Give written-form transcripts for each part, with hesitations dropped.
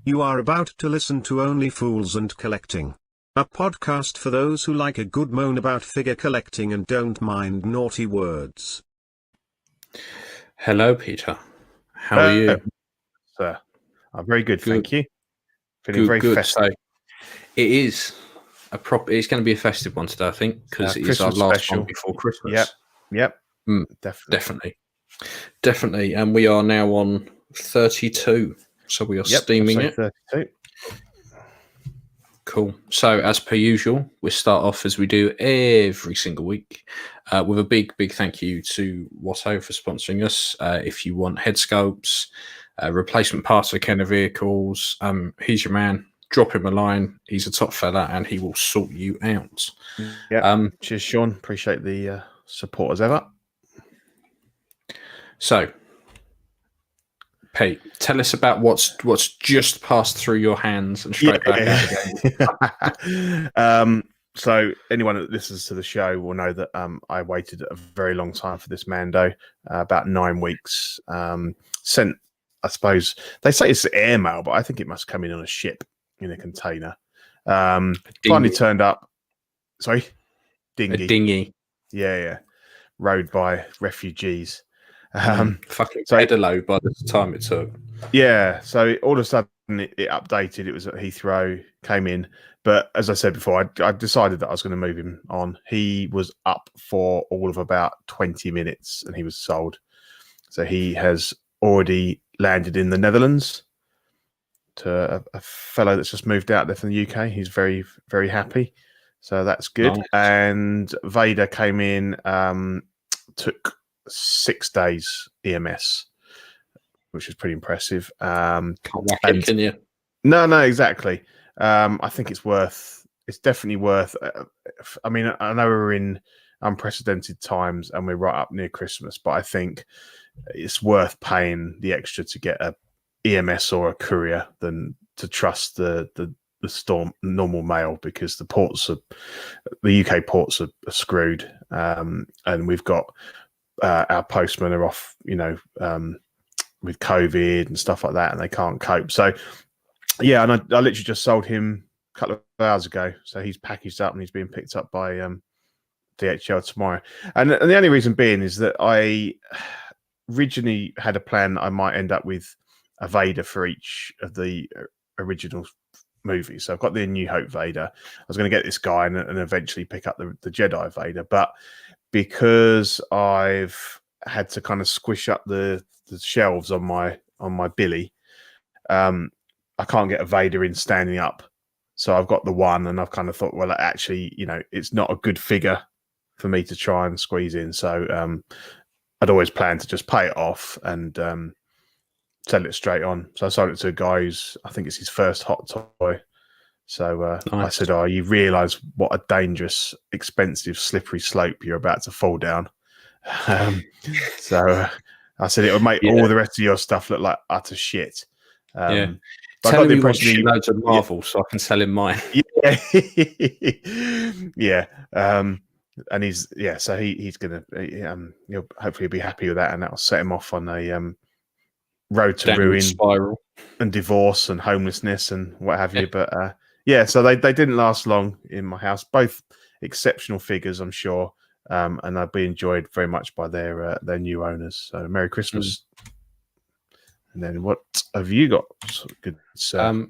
You are about to listen to Only Fools and Collecting, a podcast for those who like a good moan about figure collecting and don't mind naughty words. Hello, Peter. How are you? Sir, I'm very good, thank you. Feeling very good. festive. So it is it's going to be a festive one today, I think, because it is our last one before Christmas. Yep. Definitely. And we are now on 32, so we are steaming it. 32. Cool. So, as per usual, we start off as we do every single week with a big thank you to Watto for sponsoring us. If you want head sculpts, replacement parts for Kenner vehicles, he's your man. Drop him a line. He's a top fella, and he will sort you out. Yeah. Cheers, Sean. Appreciate the support as ever. So, Pete, tell us about what's just passed through your hands and straight back out again. So anyone that listens to the show will know that I waited a very long time for this Mando, about 9 weeks. Sent, I suppose, they say it's airmail, but I think it must come in on a ship in a container. Finally turned up. Sorry? Dinghy. A dinghy. Yeah. Rowed by refugees. Fucking load by the time it took. Yeah, so all of a sudden it updated. It was at Heathrow, came in, but as I said before, I decided that I was going to move him on. He was up for all of about 20 minutes and he was sold. So he has already landed in the Netherlands to a fellow that's just moved out there from the UK. He's very, very happy. So that's good. Nice. And Vader came in, took 6 days EMS, which is pretty impressive. Can't whack it, can you? No, exactly. I think it's definitely worth. I mean, I know we're in unprecedented times and we're right up near Christmas, but I think it's worth paying the extra to get a EMS or a courier than to trust the normal mail, because the UK ports are screwed, and we've got. Our postmen are off, with COVID and stuff like that, and they can't cope. So, yeah, and I literally just sold him a couple of hours ago. So he's packaged up and he's being picked up by DHL tomorrow. And the only reason being is that I originally had a plan that I might end up with a Vader for each of the original movies. So I've got the New Hope Vader. I was going to get this guy and eventually pick up the Jedi Vader, but because I've had to kind of squish up the shelves on my Billy, I can't get a Vader in standing up. So I've got the one, and I've kind of thought, well, actually, it's not a good figure for me to try and squeeze in. So I'd always planned to just pay it off and sell it straight on. So I sold it to a guy who's, I think it's his first hot toy. So nice. I said, you realise what a dangerous, expensive, slippery slope you're about to fall down. So I said, it would make all the rest of your stuff look like utter shit. But tell him he wants loads of Marvel so I can sell him mine. Yeah. And so he's going to, he'll hopefully be happy with that, and that'll set him off on a road to ruin, spiral, and divorce and homelessness and what have you. But so they didn't last long in my house. Both exceptional figures, I'm sure, and they'll be enjoyed very much by their new owners. So Merry Christmas. And then what have you got? Good. So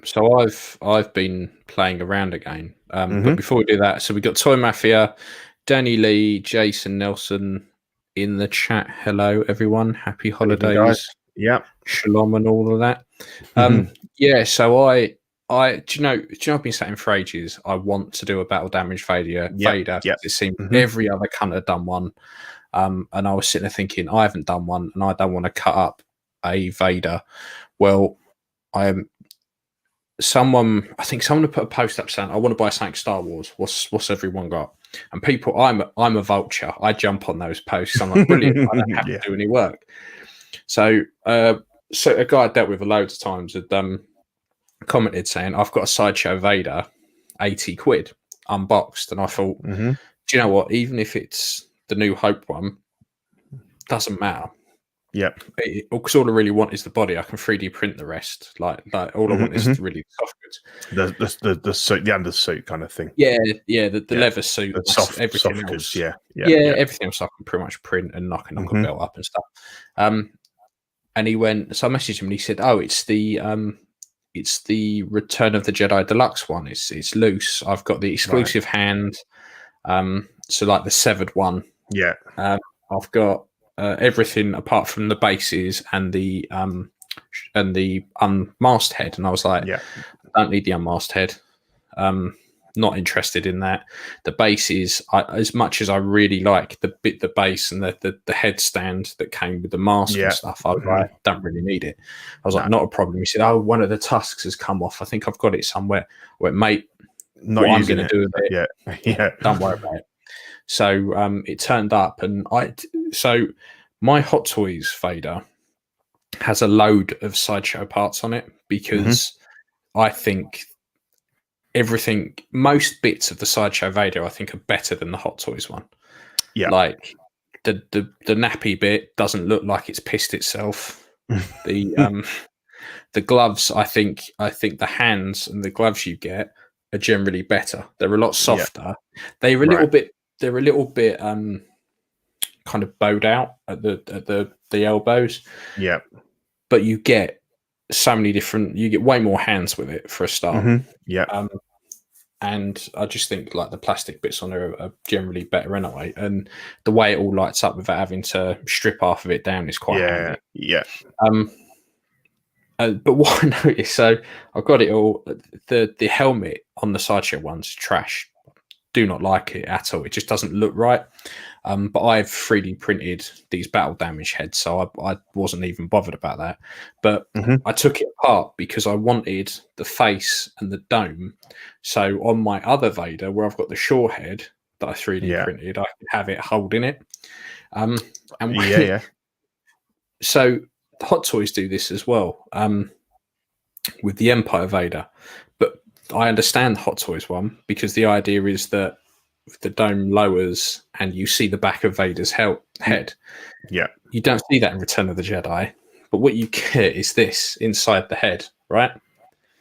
I've been playing around again. But before we do that, so we got Toy Mafia, Danny Lee, Jason Nelson in the chat. Hello, everyone. Happy holidays. Yeah, shalom and all of that. So I do you know I've been saying for ages I want to do a battle damage Vader. It seemed every other cunt had done one, and I was sitting there thinking I haven't done one, and I don't want to cut up a Vader. Well, I think someone put a post up saying I want to buy something Star Wars. What's everyone got? And people, I'm a vulture. I jump on those posts. I'm like, brilliant. I don't have to do any work. So a guy I dealt with loads of times had commented saying, I've got a Sideshow Vader, 80 quid, unboxed. And I thought, do you know what? Even if it's the New Hope one, doesn't matter. Yep. Because all I really want is the body. I can 3D print the rest. Like all I want is really soft goods. The suit, the undersuit kind of thing. Yeah, the leather suit, the soft everything else. Goods, yeah, everything else I can pretty much print and knock a belt up and stuff. And he went, so I messaged him and he said, "Oh, it's the Return of the Jedi Deluxe one. It's loose. I've got the exclusive hand, so like the severed one. Yeah, I've got everything apart from the bases and the unmasked head." And I was like, "I don't need the unmasked head. Not interested in that. The bases, as much as I really like the base and the headstand that came with the mask and stuff, I don't really need it." I was like, "Not a problem." He said, "Oh, one of the tusks has come off. I think I've got it somewhere." I went, "Mate, not what I'm going to do with it, yeah, don't worry about it." So it turned up, and so my Hot Toys Vader has a load of sideshow parts on it because I think most bits of the sideshow Vader I think are better than the Hot Toys one. Yeah, like the nappy bit doesn't look like it's pissed itself. The gloves, I think the hands and the gloves you get are generally better. They're a lot softer. They're a little bit kind of bowed out at the elbows. Yeah, but you get so many different. You get way more hands with it for a start. Yeah. And I just think like the plastic bits on there are generally better anyway. And the way it all lights up without having to strip half of it down is quite handy. Yeah. But what I noticed, so I got it all. The helmet on the sideshow one's trash. Do not like it at all. It just doesn't look right. But I've 3D printed these battle damage heads, so I wasn't even bothered about that. But I took it apart because I wanted the face and the dome. So on my other Vader, where I've got the shore head that I 3D printed, I could have it holding it. So the Hot Toys do this as well with the Empire Vader. But I understand the Hot Toys one because the idea is that the dome lowers and you see the back of Vader's head. Yeah. You don't see that in Return of the Jedi, but what you get is this inside the head, right?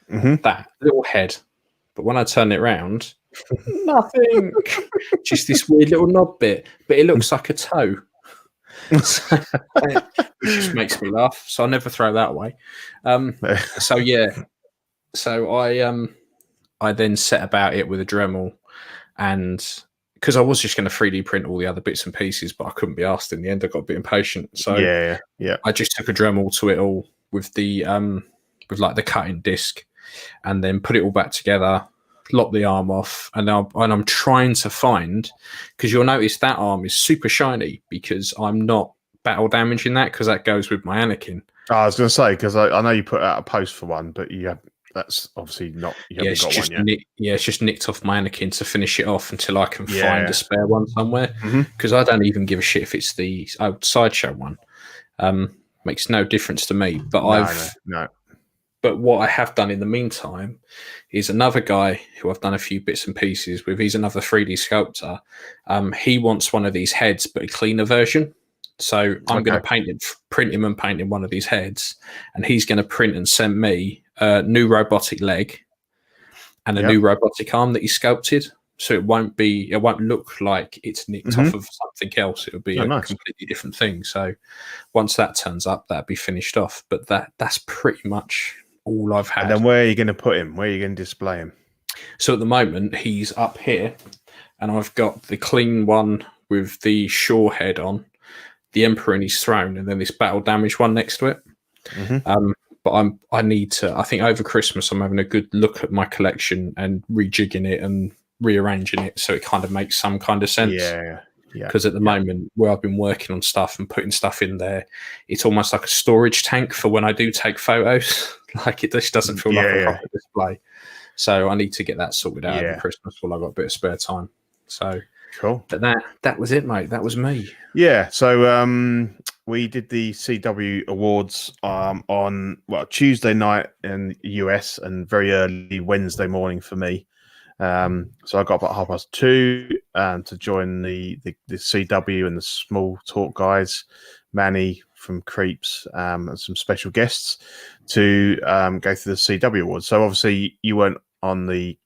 That little head. But when I turn it around, nothing. Just this weird little knob bit, but it looks like a toe. So, it just makes me laugh. So I never throw that away. So I then set about it with a Dremel. And because I was just going to 3D print all the other bits and pieces, but I couldn't be asked in the end. I got a bit impatient. So I just took a Dremel to it all with the with like the cutting disc and then put it all back together, lock the arm off. And I'm trying to find, because you'll notice that arm is super shiny because I'm not battle damaging that because that goes with my Anakin. I was going to say, because I know you put out a post for one, but that's obviously not. You haven't got one yet. It's just nicked off my Anakin to finish it off until I can find a spare one somewhere. Because I don't even give a shit if it's the sideshow one. Makes no difference to me. But But what I have done in the meantime is another guy who I've done a few bits and pieces with. He's another 3D sculptor. He wants one of these heads, but a cleaner version. So I'm going to print him and paint him one of these heads, and he's going to print and send me a new robotic leg and a new robotic arm that he sculpted. So it won't look like it's nicked off of something else. It'll be a completely different thing. So once that turns up, that'll be finished off. But that's pretty much all I've had. And then where are you going to put him? Where are you going to display him? So at the moment, he's up here, and I've got the clean one with the shore head on, the Emperor in his throne, and then this battle damage one next to it. But I need to. I think over Christmas I'm having a good look at my collection and rejigging it and rearranging it so it kind of makes some kind of sense. Yeah. Because at the moment where I've been working on stuff and putting stuff in there, it's almost like a storage tank for when I do take photos. Like it just doesn't feel like a proper display. So I need to get that sorted out over Christmas while I've got a bit of spare time. So cool. But that was it, mate. That was me. Yeah. So we did the CW Awards on Tuesday night in the US and very early Wednesday morning for me. So I got about 2:30 to join the CW and the small talk guys. Manny, from Creeps and some special guests to go through the CW Awards. So obviously you weren't on the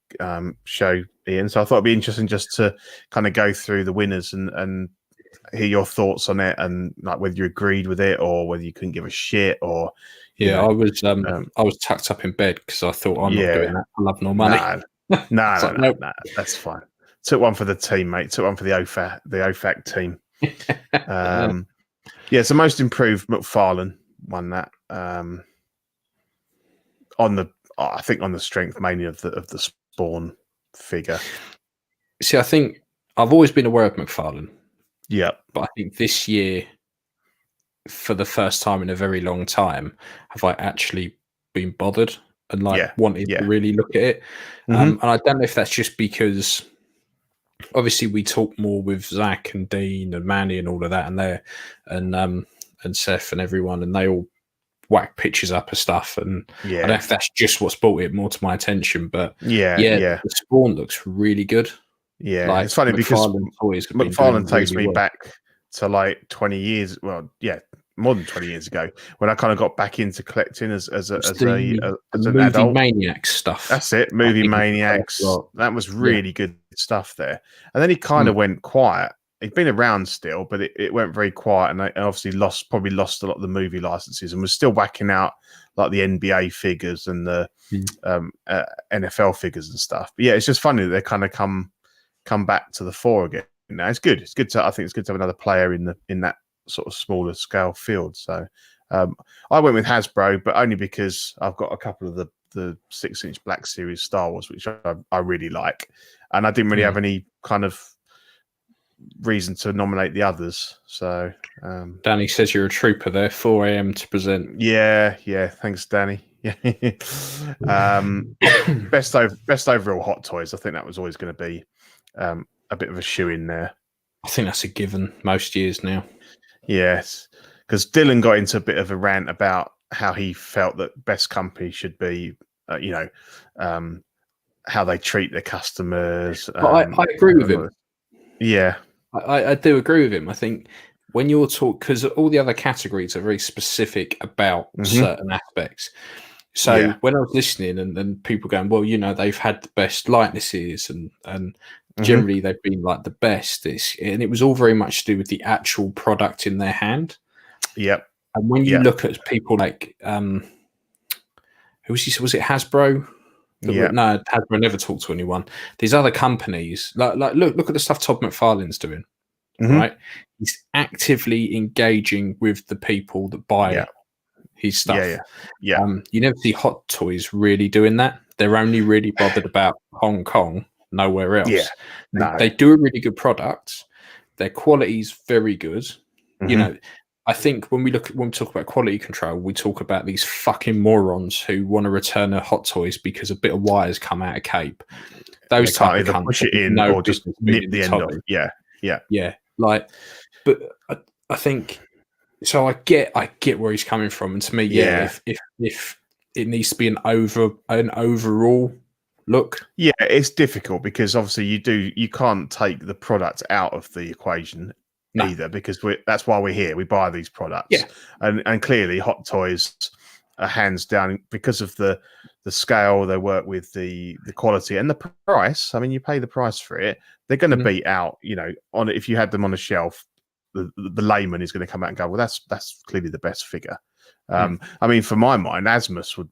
show, Ian, so I thought it'd be interesting just to kind of go through the winners and hear your thoughts on it, and like whether you agreed with it or whether you couldn't give a shit, or I was tucked up in bed because I thought I'm not doing that. I love no money. No, that's fine. Took one for the team, mate. Took one for the OFAC team. So most improved McFarlane won that. I think on the strength mainly of the Spawn figure. See, I think I've always been aware of McFarlane. Yeah, but I think this year, for the first time in a very long time, have I actually been bothered and wanted to really look at it. And I don't know if that's just because obviously we talk more with Zach and Dean and Manny and all of that, and Seth and everyone, and they all whack pictures up of stuff, and I don't know if that's just what's brought it more to my attention, but the Spawn looks really good. Yeah, like, it's funny because McFarlane takes me back to like 20 years. Well, more than 20 years ago when I kind of got back into collecting as an adult. Maniacs stuff. That's it, Movie Maniacs. That was really good stuff there. And then he kind of went quiet. He'd been around still, but it went very quiet, and I obviously probably lost a lot of the movie licenses, and was still whacking out like the NBA figures and the NFL figures and stuff. But it's just funny that they kind of come back to the fore again. Now it's good. I think it's good to have another player in that sort of smaller scale field. So I went with Hasbro, but only because I've got a couple of the 6-inch Black Series Star Wars, which I really like, and I didn't really have any kind of reason to nominate the others. So Danny says you're a trooper there. 4 a.m. to present. Yeah. Thanks, Danny. Best overall Hot Toys. I think that was always going to be a bit of a shoe in there. I think that's a given most years now. Yes, because Dylan got into a bit of a rant about how he felt that Best Company should be, how they treat their customers. I agree with him. Yeah, I do agree with him. I think when you're talking, because all the other categories are very specific about certain aspects. So when I was listening and people going, well, they've had the best likenesses and generally they've been like the best. And it was all very much to do with the actual product in their hand. Yep. And when you look at people like, who was it Hasbro? No, Hasbro never talked to anyone. These other companies, like look at the stuff Todd McFarlane's doing, right? He's actively engaging with the people that buy his stuff. Yeah. You never see Hot Toys really doing that. They're only really bothered about Hong Kong, nowhere else. Yeah. No. They do a really good product. Their quality is very good. I think when we talk about quality control, we talk about these fucking morons who want to return their Hot Toys because a bit of wires come out of Cape. Those type of cunts push it in or just nip the end off. Yeah. Like, but I think so. I get where he's coming from, and to me, if it needs to be an overall look. Yeah, it's difficult because obviously you can't take the product out of the equation. Either, because that's why we're here. We buy these products, and clearly Hot Toys are hands down because of the scale they work with, the quality and the price. I mean, you pay the price for it. They're going to beat out, on if you had them on a shelf, the layman is going to come out and go, well, that's clearly the best figure. I mean, for my mind, Asmus would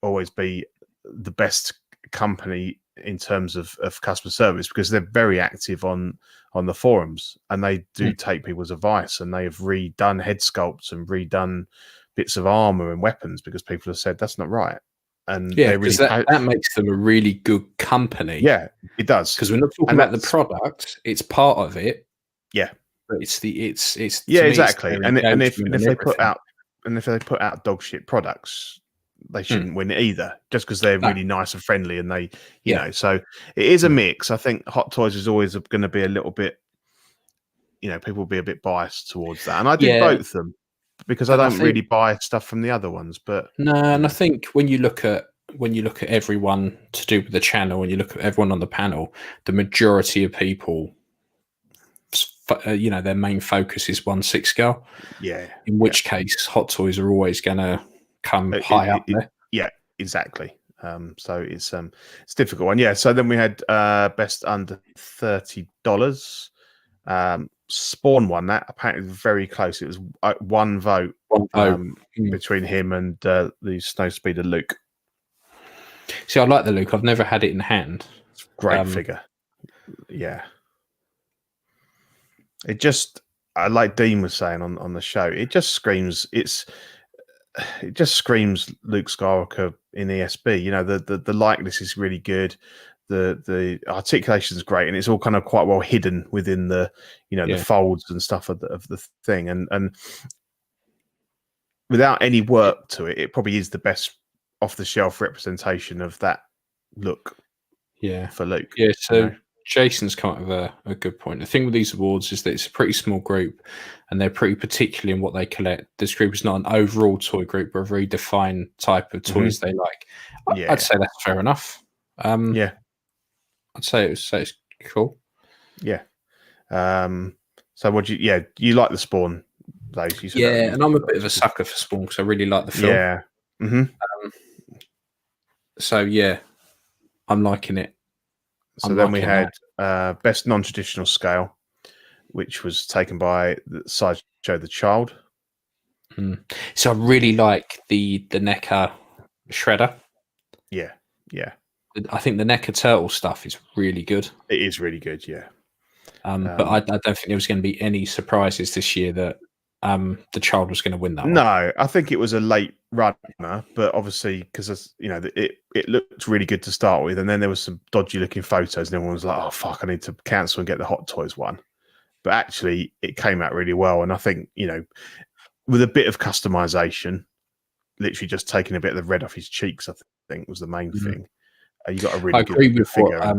always be the best company in terms of customer service because they're very active on the forums, and they do take people's advice, and they have redone head sculpts and redone bits of armor and weapons because people have said that's not right. And because that makes them a really good company. Yeah, it does. Because we're not talking about the product; it's part of it. Yeah, but it's exactly. And if they put out dog shit products, they shouldn't win either, just because they're really nice and friendly, and they, so it is a mix. I think Hot Toys is always going to be a little bit, people will be a bit biased towards that, and I did both of them because I don't really buy stuff from the other ones. But no, and I think when you look at everyone to do with the channel, and you look at everyone on the panel, the majority of people their main focus is 1/6 scale. Yeah. In which case, Hot Toys are always going to come high up there. Yeah, exactly. So it's a difficult one. Yeah. So then we had best under $30. Spawn won that. Apparently very close. It was one vote between him and the Snowspeeder Luke. See, I like the Luke. I've never had it in hand. It's a great figure. Yeah. It just, like Dean was saying on the show, it just screams. It just screams Luke Skywalker in ESB. You know, the likeness is really good. The articulation is great, and it's all kind of quite well hidden within the the folds and stuff of the thing, and without any work to it, it probably is the best off the shelf representation of that look. Yeah, for Luke. Yeah, so Jason's come up with a good point. The thing with these awards is that it's a pretty small group, and they're pretty particular in what they collect. This group is not an overall toy group, but a very defined type of toys they like. I'd say that's fair enough. I'd say it's cool. Yeah. So what you like the Spawn? Those? And I'm a bit of a sucker for Spawn because I really like the film. Yeah. So yeah, I'm liking it. So then we had best non-traditional scale, which was taken by the Sideshow the Child. So I really like the NECA Shredder. Yeah. I think the NECA Turtle stuff is really good. It is really good, yeah. But I don't think there was going to be any surprises this year that the Child was going to win that one. No, I think it was a late runner, but obviously because it looked really good to start with, and then there was some dodgy looking photos, and everyone was like, "Oh fuck, I need to cancel and get the Hot Toys one." But actually, it came out really well, and I think with a bit of customization, literally just taking a bit of the red off his cheeks, I think was the main thing. You got a really good figure. I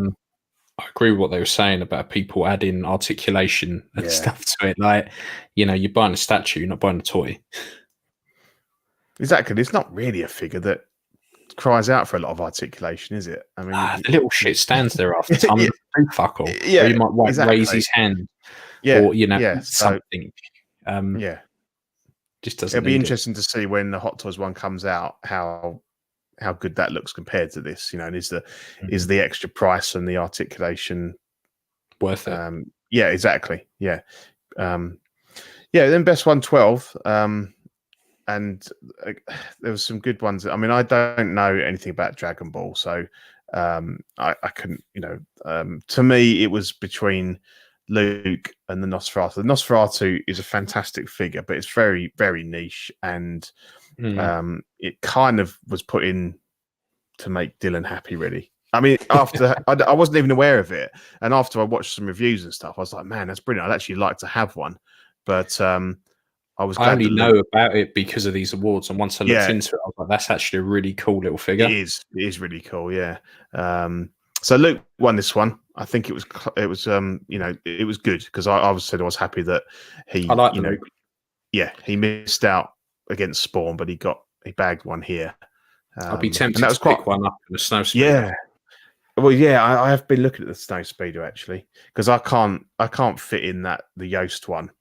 agree with what they were saying about people adding articulation and stuff to it. Like, you're buying a statue, you're not buying a toy. Exactly. It's not really a figure that cries out for a lot of articulation, is it? I mean, the little shit stands there after time. Fuck all. Yeah, or you might raise his hand. Or something. Just doesn't. It'll be interesting to see when the Hot Toys one comes out how good that looks compared to this, and is the extra price and the articulation worth it? Yeah, exactly. Yeah. Then best 112. And there was some good ones. I mean, I don't know anything about Dragon Ball, so I couldn't, to me, it was between Luke and the Nosferatu. The Nosferatu is a fantastic figure, but it's very, very niche, and it kind of was put in to make Dylan happy, really. I mean, after I wasn't even aware of it, and after I watched some reviews and stuff, I was like, "Man, that's brilliant! I'd actually like to have one." But I only know about it because of these awards, and once I looked into it, I was like, "That's actually a really cool little figure." It is really cool, yeah. So Luke won this one. I think it was it was good because I was happy that he, Luke. he missed out against Spawn, but he bagged one here. I'd be tempted to pick one up in the Snow Speeder. Yeah. Well, yeah, I have been looking at the Snow Speeder actually because I can't fit in the Yoast one.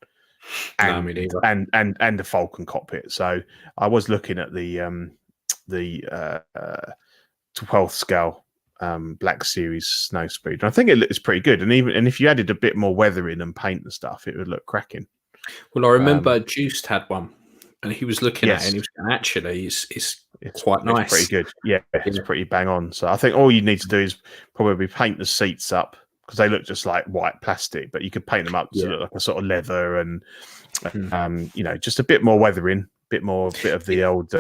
And, me neither. And the Falcon cockpit. So I was looking at the 12th scale Black Series Snow Speed. And I think it looks pretty good. And if you added a bit more weathering and paint and stuff, it would look cracking. Well, I remember Juiced had one, and he was looking at it, and he was going, actually, it's quite nice. It's pretty good. Yeah, it's pretty bang on. So I think all you need to do is probably paint the seats up, because they look just like white plastic, but you could paint them up to look like a sort of leather and, just a bit more weathering, bit of the old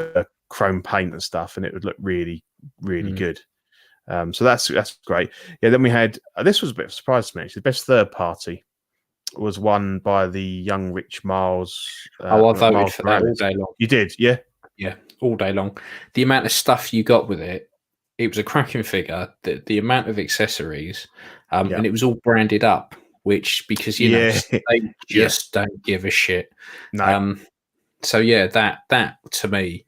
chrome paint and stuff, and it would look really, really good. So that's great. Yeah, then we had, this was a bit of a surprise to me, actually. The best third party was won by the Young Rich Miles. I voted for that all day long. You did, yeah? Yeah, all day long. The amount of stuff you got with it, it was a cracking figure. The amount of accessories, and it was all branded up, which, because they just don't give a shit. No. So yeah, that to me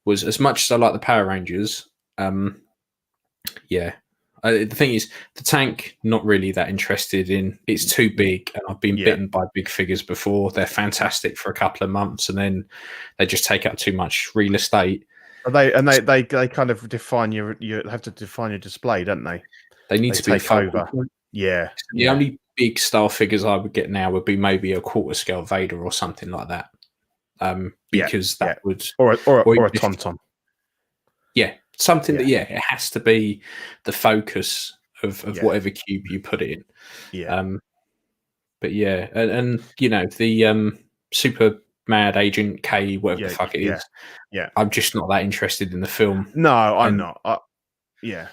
was, as much as I like the Power Rangers, I The thing is, the tank, not really that interested in. It's too big, and I've been bitten by big figures before. They're fantastic for a couple of months, and then they just take up too much real estate. They kind of define you have to define your display, don't they? They need to take over. Yeah. The only big style figures I would get now would be maybe a quarter scale Vader or something like that. Because that would or a Tauntaun. Yeah, something that it has to be the focus of whatever cube you put it in. Yeah. But yeah, and you know, the super mad Agent K, whatever the fuck it is. Yeah. I'm just not that interested in the film. No, I'm not. Yeah,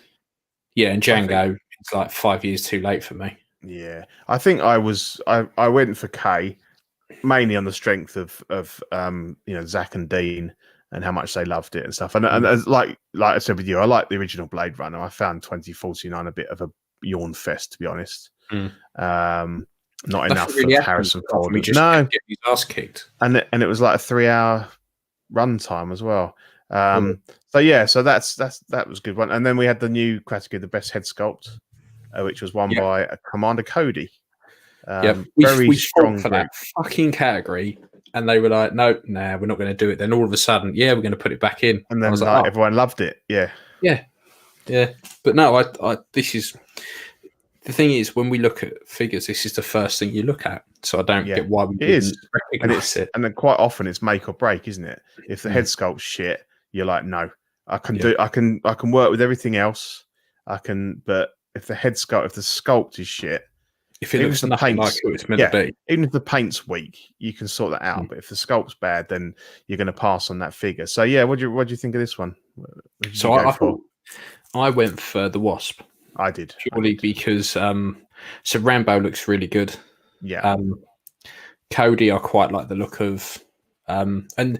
and Django, it's like 5 years too late for me. Yeah. I think I went for K mainly on the strength of Zach and Dean and how much they loved it and stuff. And as like I said with you, I like the original Blade Runner. I found 2049 a bit of a yawn fest, to be honest. Not enough really of Harrison Ford. Just get his ass kicked. And it was like a 3-hour runtime as well. So that was a good one. And then we had the new category, the best head sculpt, which was won by Commander Cody. We strong for that fucking category, and they were like, "No, we're not going to do it." Then all of a sudden, we're going to put it back in, and then everyone loved it. Yeah. But no, this is the thing is when we look at figures, this is the first thing you look at. So I don't get why we didn't recognize it. And then quite often it's make or break, isn't it? If the head sculpt's shit, you're like, no, I can work with everything else. But if the sculpt is shit. If it looks nothing like it was meant to be. Even if the paint's weak, you can sort that out. But if the sculpt's bad, then you're going to pass on that figure. So what do you think of this one? So I went for the Wasp. I did. Purely because so Rambo looks really good. Yeah. Cody, I quite like the look of and I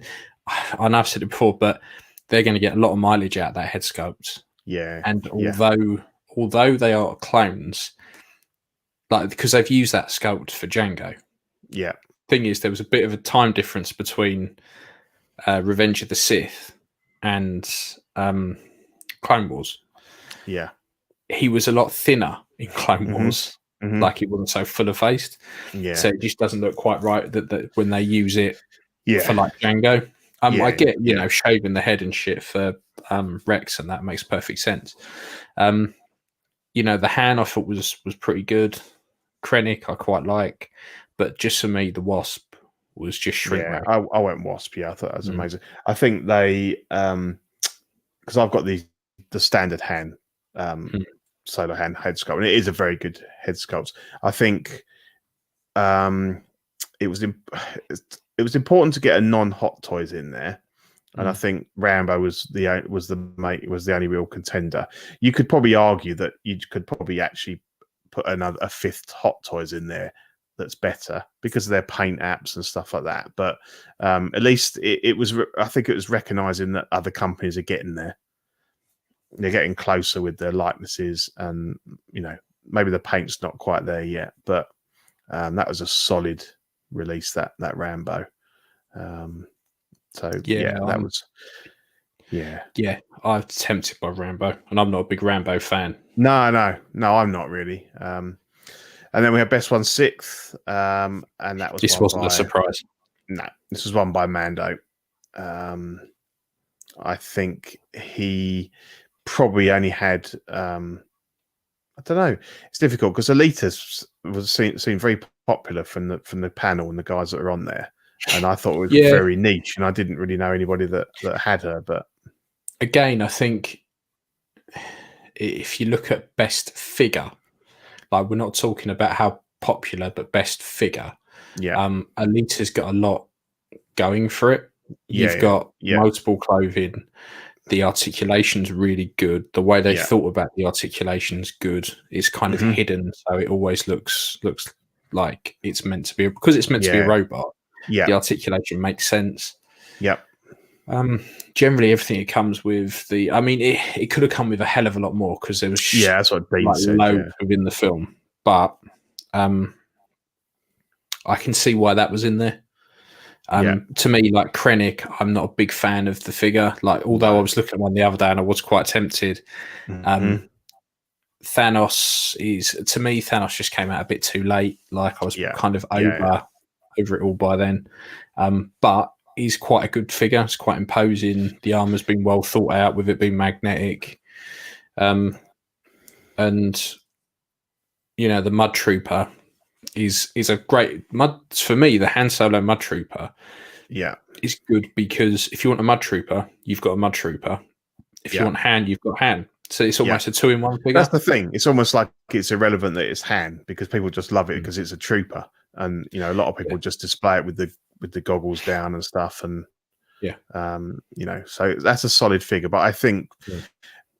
know I've said it before, but they're going to get a lot of mileage out of that head sculpt. Yeah. And although they are clones, like because they've used that sculpt for Django. Yeah. Thing is, there was a bit of a time difference between Revenge of the Sith and Clone Wars. Yeah. He was a lot thinner in Clone Wars. Like he wasn't so full of faced. Yeah. So it just doesn't look quite right that when they use it for like Django. I get, shaving the head and shit for Rex, and that makes perfect sense. The hand I thought was pretty good. Krennic I quite like, but just for me, the Wasp was just shrink wrap. I went Wasp. Yeah, I thought that was amazing. I think they, because I've got the standard hand, solo hand head sculpt, and it is a very good head sculpt. I think it was important to get a non-Hot Toys in there. And I think Rambo was the only real contender. You could probably argue that you could probably actually put a fifth Hot Toys in there that's better because of their paint apps and stuff like that. But at least it was. I think it was recognizing that other companies are getting there. They're getting closer with their likenesses, and maybe the paint's not quite there yet. But that was a solid release. That Rambo. That was. Yeah, I was tempted by Rambo, and I'm not a big Rambo fan. No, I'm not really. And then we had Best One Sixth, and that was. This wasn't a surprise. No, this was won by Mando. I think he probably only had. I don't know. It's difficult because Elita seemed very popular from the panel and the guys that are on there. And I thought it was very niche, and I didn't really know anybody that had her. But again, I think if you look at best figure, like we're not talking about how popular, but best figure. Yeah, Alita's got a lot going for it. You've got multiple clothing. The articulation's really good. The way they thought about the articulation's good. It's kind of hidden, so it always looks like it's meant to be because it's meant to be a robot. Yeah, the articulation makes sense. Yep. Generally, everything it comes with it could have come with a hell of a lot more because there was that's what Dean said, loads within the film, but I can see why that was in there. To me, like Krennic, I'm not a big fan of the figure. Like, although I was looking at one the other day and I was quite tempted. Thanos to me, Thanos just came out a bit too late. Like I was kind of over it all by then. But he's quite a good figure. It's quite imposing. The armor's been well thought out with it being magnetic. And the Mud Trooper is a great for me. The Han Solo Mud Trooper, is good because if you want a Mud Trooper, you've got a Mud Trooper. If you want Han, you've got Han. So it's almost a 2-in-1 figure. That's the thing. It's almost like it's irrelevant that it's Han because people just love it because it's a trooper, and a lot of people just display it with the goggles down and stuff, and so that's a solid figure. But I think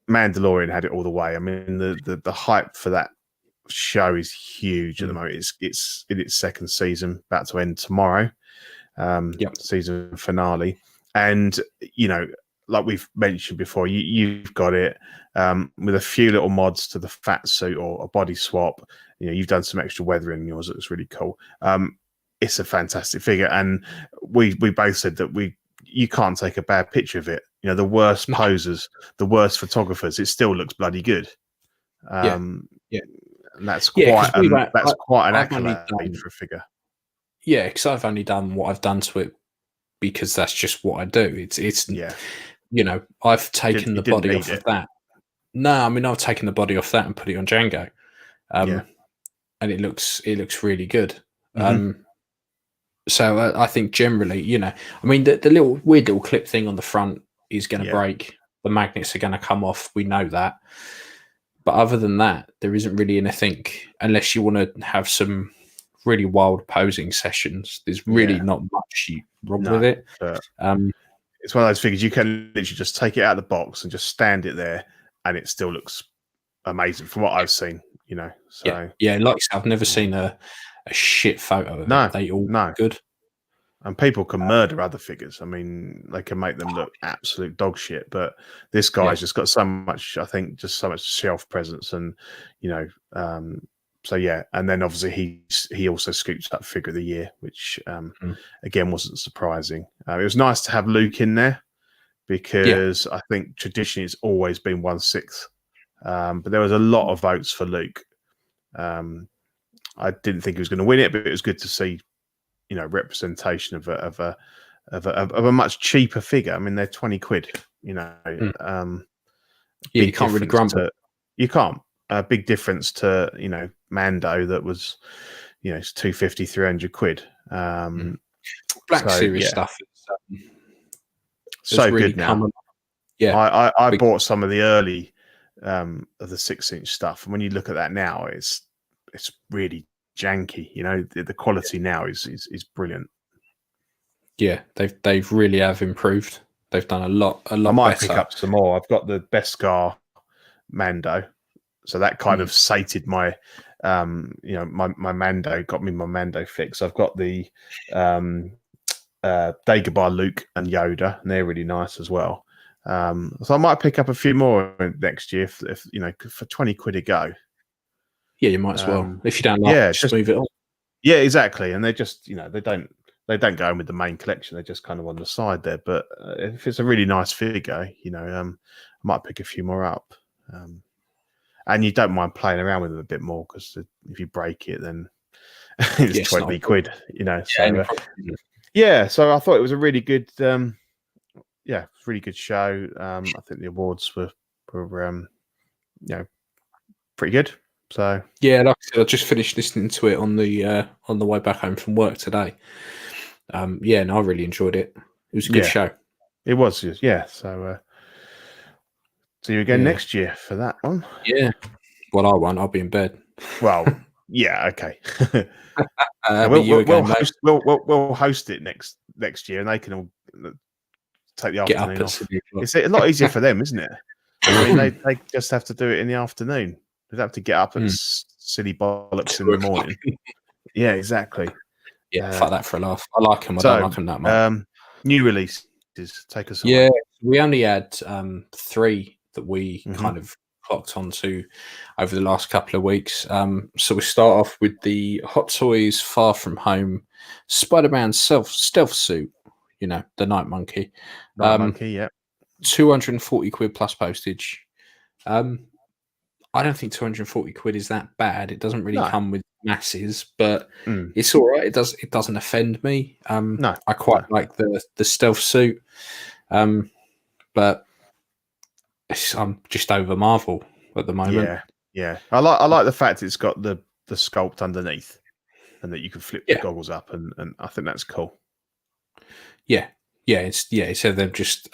Mandalorian had it all the way. I mean, the hype for that show is huge at the moment. It's in its second season, about to end tomorrow. Season finale, and like we've mentioned before, you've got it with a few little mods to the fat suit or a body swap. You've done some extra weathering in yours. It was really cool. It's a fantastic figure, and we both said that you can't take a bad picture of it. The worst posers, the worst photographers, it still looks bloody good. And that's quite an accolade for a figure. Yeah, because I've only done what I've done to it because that's just what I do. It's I've taken the body off of that. No, I mean I've taken the body off that and put it on Django, and it looks really good. So I think generally, I mean the little weird little clip thing on the front is going to break. The magnets are going to come off. We know that, but other than that, there isn't really anything unless you want to have some really wild posing sessions. There's really not much wrong with it. It's one of those figures you can literally just take it out of the box and just stand it there, and it still looks amazing from what I've seen. So like I said, I've never seen a shit photo of it. They all look good, and people can murder other figures. I mean, they can make them look absolute dog shit. But this guy's just got so much. I think just so much shelf presence, and So and then obviously he also scooped up Figure of the Year, which again wasn't surprising. It was nice to have Luke in there because I think traditionally it's always been 1/6, but there was a lot of votes for Luke. I didn't think he was going to win it, but it was good to see, representation of a much cheaper figure. I mean, they're 20 quid. You can't really grumble. You can't. A big difference to Mando that was it's 250, 300 quid. Black Series stuff so really good now. I bought some of the early of the 6-inch stuff, and when you look at that now, it's really janky. The quality now is brilliant. They've really have improved. They've done a lot I might better. pick up some more. I've got the Beskar Mando. So that kind of sated my, my Mando, got me my Mando fix. I've got the Dagobah Luke and Yoda, and they're really nice as well. So I might pick up a few more next year if for 20 quid a go. Yeah, you might as well. If you don't like it, just move it on. Yeah, exactly. And they're just, they don't go in with the main collection. They're just kind of on the side there. But if it's a really nice figure, I might pick a few more up. And you don't mind playing around with them a bit more because if you break it, then it's 20 quid, So I thought it was a really good, really good show. I think the awards were pretty good. So like I said, I just finished listening to it on the way back home from work today. And I really enjoyed it. It was a good show. It was, So. See you again next year for that one. Yeah. Well, I won't. I'll be in bed. Well, okay. We'll host it next year, and they can all take the afternoon off. It's a lot easier for them, isn't it? I mean, they just have to do it in the afternoon. They don't have to get up at silly bollocks in the morning. Yeah, exactly. Yeah, fuck that for a laugh. I like them. I don't like them that much. New releases. Take us away. Yeah, we only had 3 that we kind of clocked onto over the last couple of weeks. So we start off with the Hot Toys Far From Home SpiderMan stealth suit, the Night Monkey. Night Monkey, 240 quid plus postage. I don't think 240 quid is that bad. It doesn't really No. come with masses, but it's all right. It doesn't offend me. No, I quite like the stealth suit, but I'm just over Marvel at the moment. Yeah. I like the fact it's got the sculpt underneath, and that you can flip the goggles up, and I think that's cool. Yeah. So they're just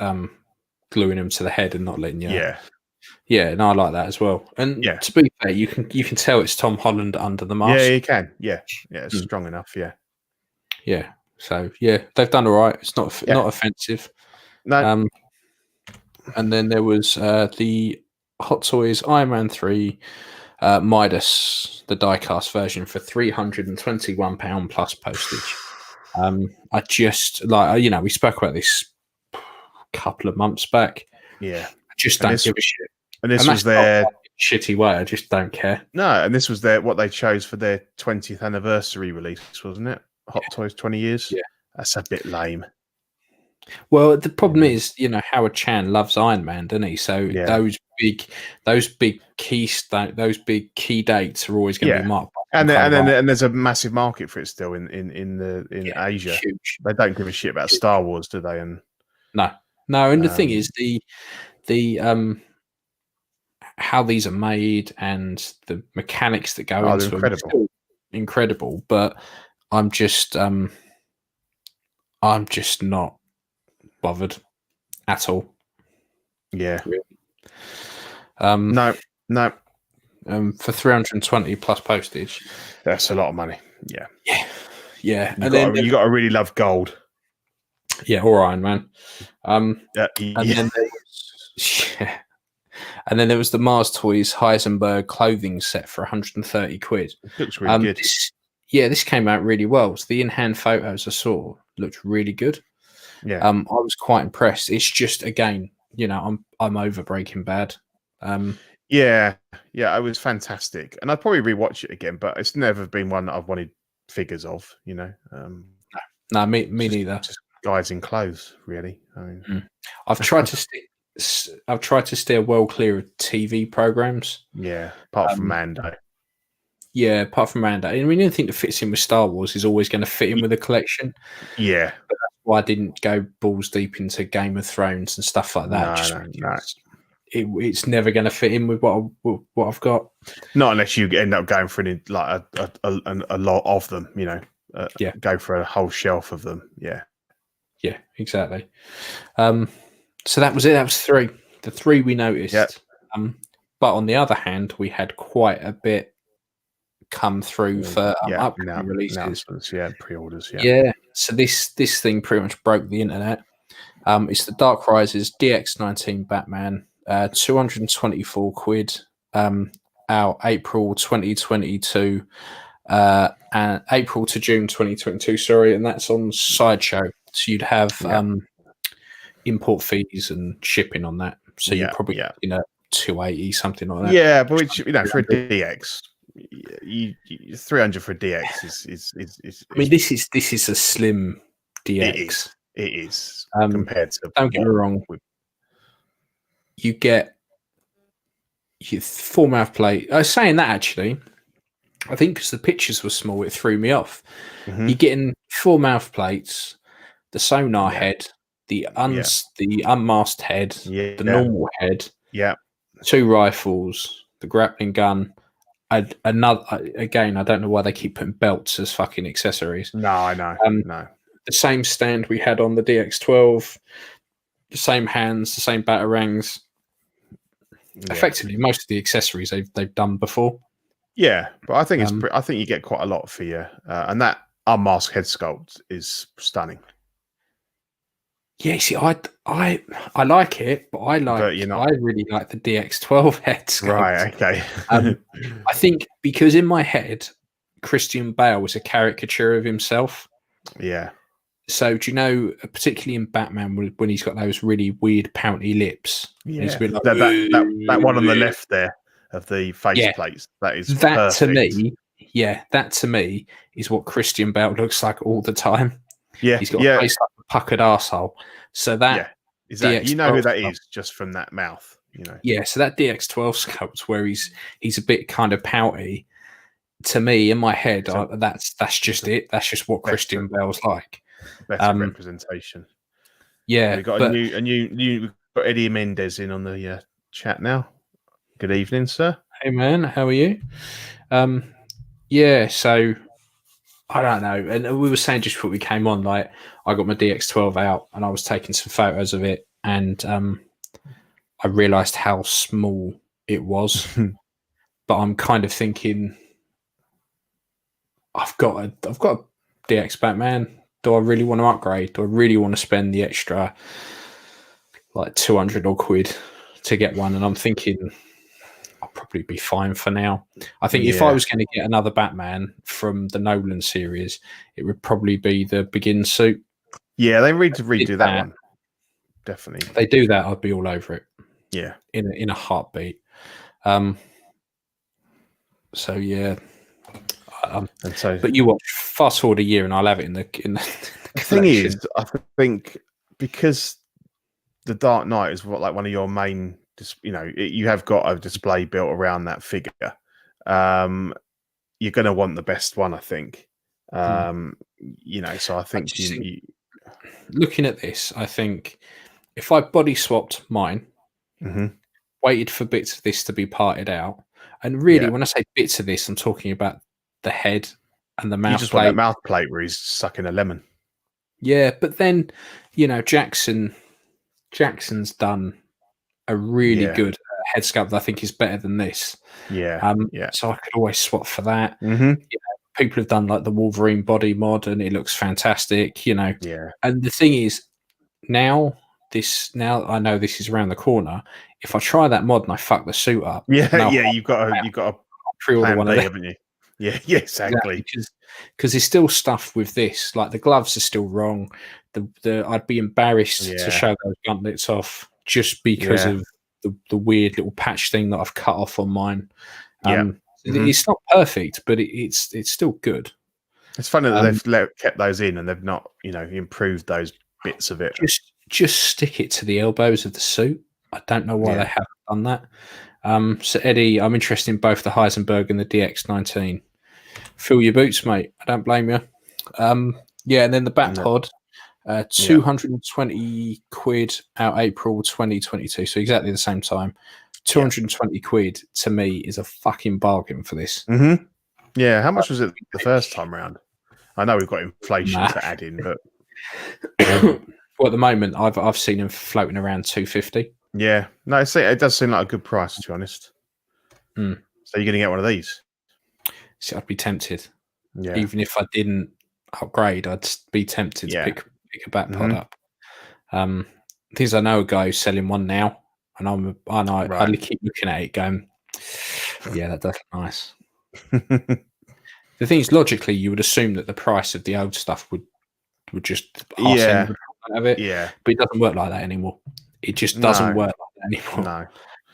gluing them to the head and not letting you. Yeah, no, I like that as well. And to be fair, you can tell it's Tom Holland under the mask. Yeah, you can. Yeah, it's strong enough. Yeah. So they've done all right. It's not offensive. No. And then there was the Hot Toys Iron Man 3 Midas, the die-cast version, for £321 plus postage. I just we spoke about this a couple of months back. Yeah, I just don't give a shit. And this was their shitty way. I just don't care. No, and this was what they chose for their 20th anniversary release, wasn't it? Hot Toys 20 years. Yeah, that's a bit lame. Well, the problem is, Howard Chan loves Iron Man, doesn't he? So those big key dates are always going to be marked. And there's a massive market for it still in Asia. Huge. They don't give a shit about Star Wars, do they? And no. And the thing is, the how these are made and the mechanics that go into them are still incredible. But I'm just not bothered at all. Yeah. Really. No. For 320 plus postage, that's a lot of money. Yeah. You got to really love gold. Yeah, or Iron Man. And then there was the Mars Toys Heisenberg clothing set for 130 quid. It looks really good. This came out really well. So the in-hand photos I saw looked really good. Yeah. I was quite impressed. It's just, again, I'm over Breaking Bad. Yeah, it was fantastic, and I'd probably rewatch it again. But it's never been one that I've wanted figures of. No, me neither. Just guys in clothes, really. I mean, I've tried to steer well clear of TV programs. Yeah, apart from Mando. Yeah, apart from Mando. I mean, anything that fits in with Star Wars is always going to fit in with a collection. Yeah, but that's why I didn't go balls deep into Game of Thrones and stuff like that. No. It's never going to fit in with what I've got. Not unless you end up going for a lot of them, go for a whole shelf of them. Yeah, exactly. So that was it. That was three. The three we noticed. Yep. But on the other hand, we had quite a bit come through for upcoming releases. Pre-orders. Yeah. So this thing pretty much broke the internet. It's the Dark Rises DX19 Batman. 224 quid out April 2022 and April to June 2022, sorry, and that's on Sideshow. So you'd have import fees and shipping on that. So you're probably 280, something like that. Yeah, but which, for a DX, 300 for a DX is I mean, this is a slim DX. It is compared to. Don't get me wrong. You get your full mouth plate. I was saying that actually, I think because the pictures were small, it threw me off. Mm-hmm. You're getting full mouth plates, the sonar head, the unmasked head, the normal head, 2 rifles, the grappling gun. Another again, I don't know why they keep putting belts as fucking accessories. No, I know. No, the same stand we had on the DX12, the same hands, the same batarangs. Effectively, most of the accessories they've done before. Yeah, but I think I think you get quite a lot for you, and that unmasked head sculpt is stunning. Yeah, see, I like it, but I really like the DX12 head sculpt. Right, okay. I think because in my head, Christian Bale was a caricature of himself. Yeah. So do you know, particularly in Batman, when he's got those really weird pouty lips? Yeah, he's a bit like, that one on the left there of the face plates. That is perfect. That to me is what Christian Bale looks like all the time. Yeah, he's got a face like a puckered arsehole. So that is that you know who that is just from that mouth. Yeah, so that DX12 sculpt where he's a bit kind of pouty. To me, in my head, that's just it. That's just what Christian Bale's like. Better representation. Yeah, we got we've got Eddie Mendez in on the chat now. Good evening, sir. Hey man, how are you? Yeah, so I don't know. And we were saying just before we came on, like I got my DX12 out and I was taking some photos of it, and I realised how small it was. But I'm kind of thinking, I've got a DX Batman. Do I really want to upgrade? Do I really want to spend the extra like 200 or quid to get one? And I'm thinking I'll probably be fine for now. I think if I was going to get another Batman from the Nolan series, it would probably be the Begin suit. Yeah, they need to redo that one. Definitely. If they do that, I'd be all over it. Yeah. In a heartbeat. So yeah. But you watch, fast forward a year and I'll have it in the the thing is, I think because the Dark Knight is one of your main, you have got a display built around that figure. You're going to want the best one, I think. So I think looking at this, I think if I body swapped mine, waited for bits of this to be parted out, and really when I say bits of this, I'm talking about the head and the mouth you just plate. Want that mouth plate where he's sucking a lemon. Yeah, but then Jackson's done a really good head sculpt that I think is better than this. Yeah. So I could always swap for that. People have done like the Wolverine body mod and it looks fantastic, Yeah. And the thing is, now I know this is around the corner. If I try that mod and I fuck the suit up, you've got to pre-order one of them, haven't you? Yeah, exactly. Because there's still stuff with this, like the gloves are still wrong. I'd be embarrassed to show those gauntlets off just because of the weird little patch thing that I've cut off on mine. It's not perfect, but it's still good. It's funny that they've kept those in and they've not, improved those bits of it. Just stick it to the elbows of the suit. I don't know why they haven't done that. So Eddie, I'm interested in both the Heisenberg and the DX19. Fill your boots, mate. I don't blame you. And then the Batpod, 220 quid out April 2022. So exactly the same time. 220 quid to me is a fucking bargain for this. Yeah, how much was it the first time round? I know we've got inflation to add in, but well, at the moment I've seen them floating around 250. Yeah, no, it does seem like a good price, to be honest. So you're going to get one of these? See, I'd be tempted. Yeah. Even if I didn't upgrade, I'd be tempted to pick a Batpod up. Things I know a guy who's selling one now, and I keep looking at it going, yeah, that does look nice. The thing is, logically, you would assume that the price of the old stuff would just have it. Yeah. But it doesn't work like that anymore. It just doesn't work like that anymore.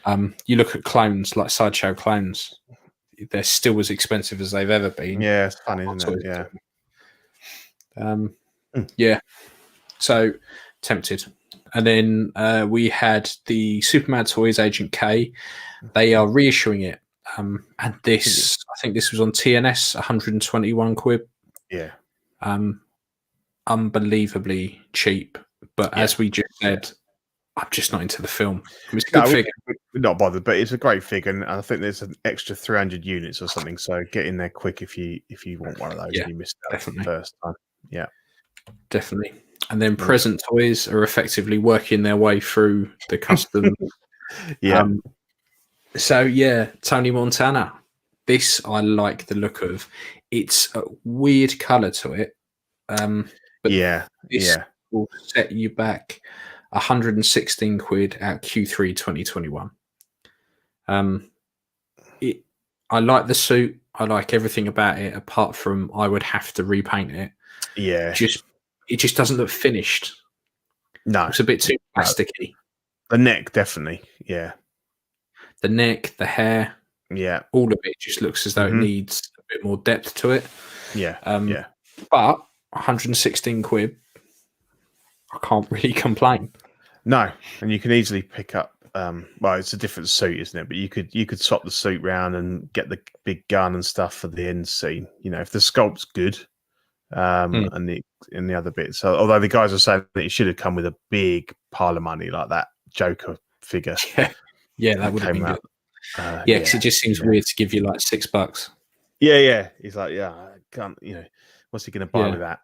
No. You look at clones, like Sideshow clones, they're still as expensive as they've ever been. Yeah, it's funny, isn't it? Yeah. So tempted. And then we had the Superman Toys Agent K. They are reissuing it. And this, I think this was on TNS, 121 quid. Yeah. Unbelievably cheap. But as we just said, I'm just not into the film. It's a good figure. We're not bothered, but it's a great figure, and I think there's an extra 300 units or something. So get in there quick if you want one of those. And you missed out the first time. Yeah, definitely. And then Present Toys are effectively working their way through the custom. Tony Montana. This I like the look of. It's a weird colour to it. But this will set you back 116 quid at Q3 2021. I like the suit. I like everything about it, apart from I would have to repaint it. Yeah. It just doesn't look finished. No. It's a bit too plasticky. The neck, definitely. Yeah. The neck, the hair. Yeah. All of it just looks as though it needs a bit more depth to it. Yeah. But 116 quid, I can't really complain. No. And you can easily pick up well, it's a different suit, isn't it? But you could swap the suit round and get the big gun and stuff for the end scene. You know, if the sculpt's good, and the other bits. So, although the guys are saying that it should have come with a big pile of money like that Joker figure. Yeah, that would have been good. Yeah, because it just seems weird to give you like $6. Yeah. He's like, yeah, I can't. You know, what's he going to buy with that?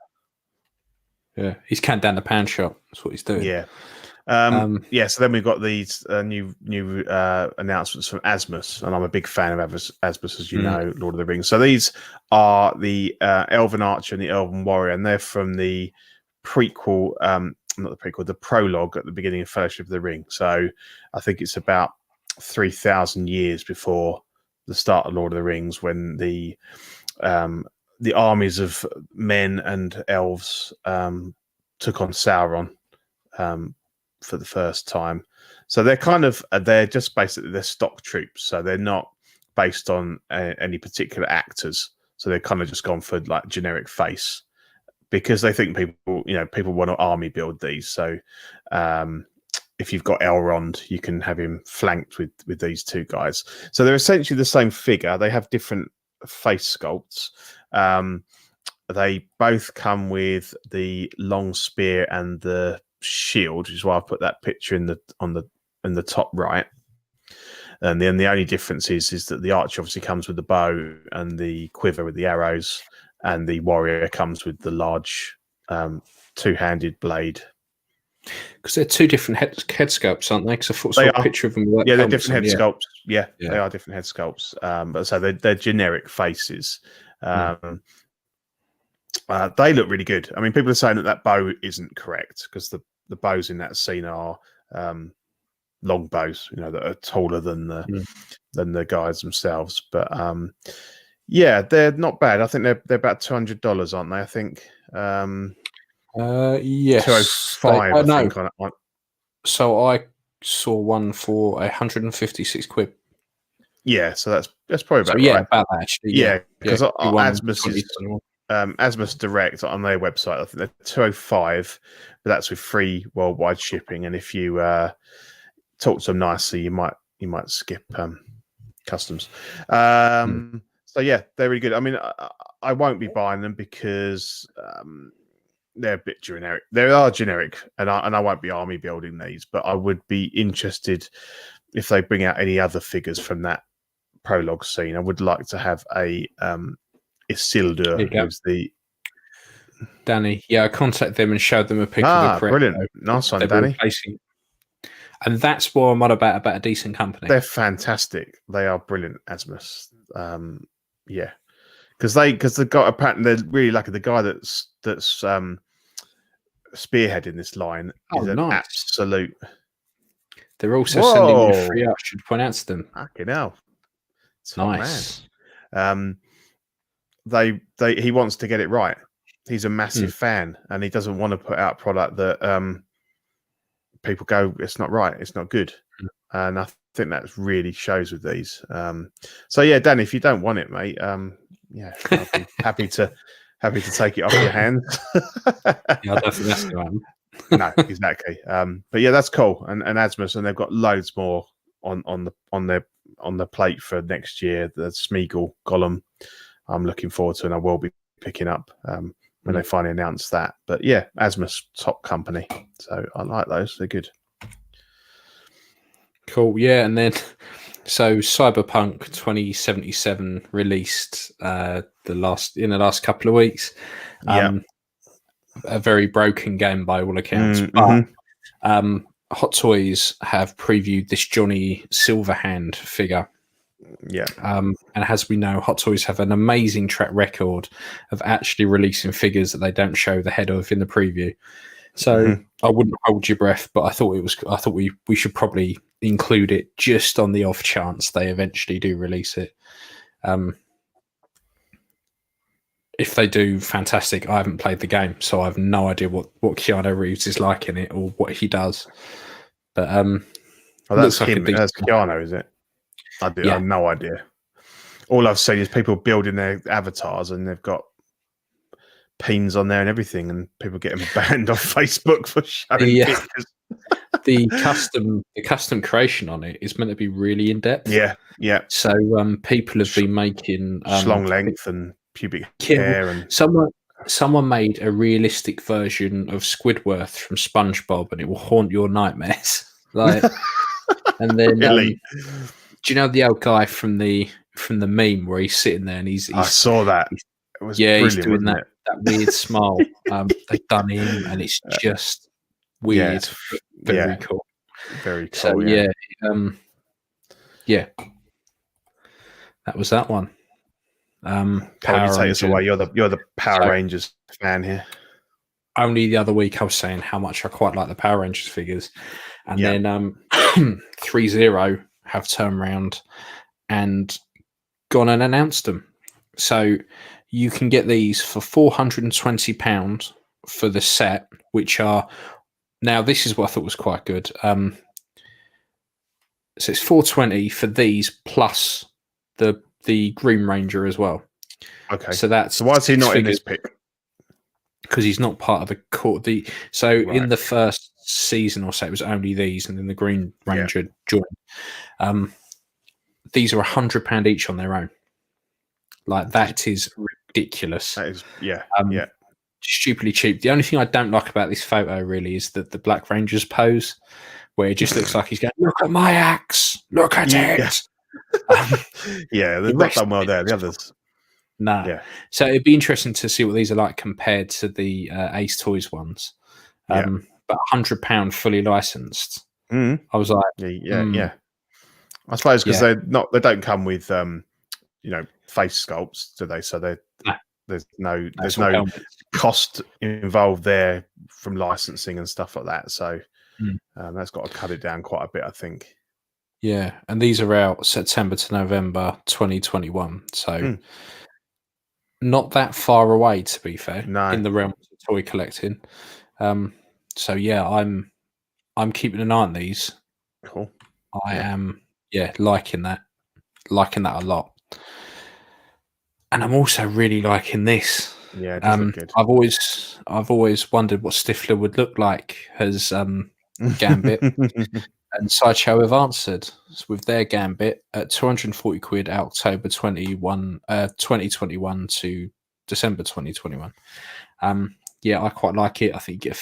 Yeah, he's counting down the pound shop. That's what he's doing. Yeah. So then we've got these new announcements from Asmus, and I'm a big fan of Asmus, as you know, Lord of the Rings. So these are the Elven Archer and the Elven Warrior, and they're from the prequel, not the prequel, the prologue at the beginning of Fellowship of the Ring. So I think it's about 3,000 years before the start of Lord of the Rings, when the armies of men and elves took on Sauron for the first time. So they're kind of they're just basically they're stock troops. So they're not based on any particular actors. So they're kind of just gone for like generic face, because they think people want to army build these. So if you've got Elrond, you can have him flanked with these two guys. So they're essentially the same figure. They have different face sculpts. They both come with the long spear and the shield, which is why I put that picture in the top right. And then the only difference is that the archer obviously comes with the bow and the quiver with the arrows, and the warrior comes with the large two-handed blade. Because they're two different head sculpts, aren't they? Because I saw a picture of them. Yeah, they're different head sculpts. Yeah, they are different head sculpts. But so they're generic faces. They look really good. I mean, people are saying that bow isn't correct, because the bows in that scene are long bows, that are taller than the guys themselves. But yeah, they're not bad. I think they're about $200, aren't they? I think. Yes, 205. I think on that one. So I saw one for 156 quid. Yeah, so that's probably about right. About that actually. Yeah, because Asmus Direct on their website, I think they're 205, but that's with free worldwide shipping. And if you talk to them nicely, you might skip customs. So yeah, they're really good. I mean, I won't be buying them because they're a bit generic. They are generic, and I won't be army building these, but I would be interested if they bring out any other figures from that prologue scene. I would like to have a Isildur, who's the Danny. Yeah, I contacted them and showed them a picture of the correct. Brilliant. Nice one, Danny. And that's what I'm on about a decent company. They're fantastic. They are brilliant, Asmus. Yeah. Because the guy, apparently they're really lucky. The guy that's spearheading this line is an absolute. They're also sending you free art. Should point out to them. Fucking hell. It's nice. He wants to get it right. He's a massive fan, and he doesn't want to put out product that people go, it's not right, it's not good. And I think that really shows with these. So yeah, Dan, if you don't want it, mate, yeah, I'll be happy to take it off your hands. Yeah, I don't think that's going to happen. No, exactly. But yeah, that's cool. And Asmus, and they've got loads more on the plate for next year. The Smeagol Gollum, I'm looking forward to, and I will be picking up when they finally announce that. But yeah, Asmus, top company. So I like those. They're good. Cool. Yeah, and then so Cyberpunk 2077 released in the last couple of weeks. A very broken game by all accounts. But Hot Toys have previewed this Johnny Silverhand figure. Yeah. And as we know, Hot Toys have an amazing track record of actually releasing figures that they don't show the head of in the preview. So I wouldn't hold your breath, but I thought we should probably include it just on the off chance they eventually do release it. If they do, fantastic. I haven't played the game, so I have no idea what Keanu Reeves is like in it or what he does. But that's him. That's Keanu, is it? I have no idea. All I've seen is people building their avatars, and they've got peens on there and everything, and people getting banned off Facebook for showing pictures. the custom creation on it is meant to be really in depth. Yeah. So people have been making long length and pubic yeah, hair, and someone made a realistic version of Squidward from SpongeBob, and it will haunt your nightmares. Like, and then really? Do you know the old guy from the meme where he's sitting there and he's I saw that. It was he's doing that weird smile. They've done him, and it's just weird. Very cool. Very cool. So that was that one. Power take us away. You're the Power Rangers fan here. Only the other week I was saying how much I quite like the Power Rangers figures, and then 3-0 have turned around and gone and announced them. So you can get these for £420 for the set, which are now this is what I thought was quite good. So it's $420 for these plus the Green Ranger as well. Okay. So why is he not in this pick? Because he's not part of the court. In the first season or so, it was only these, and then the Green Ranger joined. These are £100 each on their own. Like, that is ridiculous. That is, stupidly cheap. The only thing I don't like about this photo really is that the Black Ranger's pose, where it just looks like he's going, "Look at my axe, look at it." They've not done well there. The others. No. Yeah. So it'd be interesting to see what these are like compared to the Ace Toys ones. But £100 fully licensed. I was like, yeah. I suppose because they don't come with face sculpts, do they? So there's no cost involved there from licensing and stuff like that. So that's got to cut it down quite a bit, I think. Yeah, and these are out September to November 2021. So not that far away, to be fair, in the realm of toy collecting. So yeah, I'm keeping an eye on these. Cool. I am liking that a lot. And I'm also really liking this. Yeah, it does look good. I've always wondered what Stifler would look like as Gambit. And Sideshow have answered with their Gambit at £240 October 2021 to December 2021. I quite like it. I think you get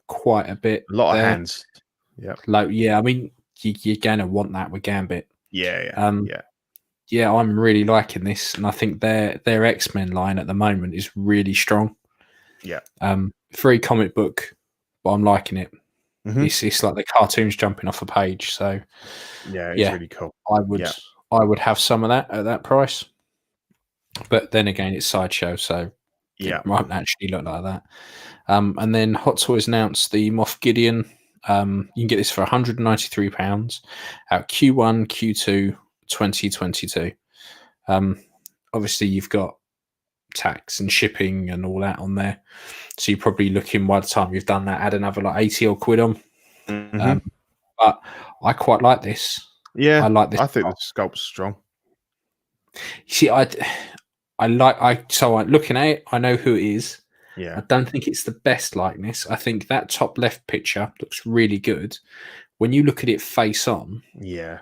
quite a bit. A lot of hands. Yeah. I mean, you're going to want that with Gambit. Yeah. I'm really liking this, and I think their X-Men line at the moment is really strong. Yeah. Very comic book, but I'm liking it. Mm-hmm. It's like the cartoons jumping off a page. So it's really cool. I would have some of that at that price. But then again, it's Sideshow, so it might actually look like that. And then Hot Toys announced the Moff Gideon. You can get this for £193 out Q1, Q2, 2022. Obviously, you've got tax and shipping and all that on there, so you're probably looking, by the time you've done that, add another like 80 odd quid on. But I quite like this. I like this. I think the sculpt's strong. See, looking at it, I know who it is. I don't think it's the best likeness. I think that top left picture looks really good. When you look at it face on, I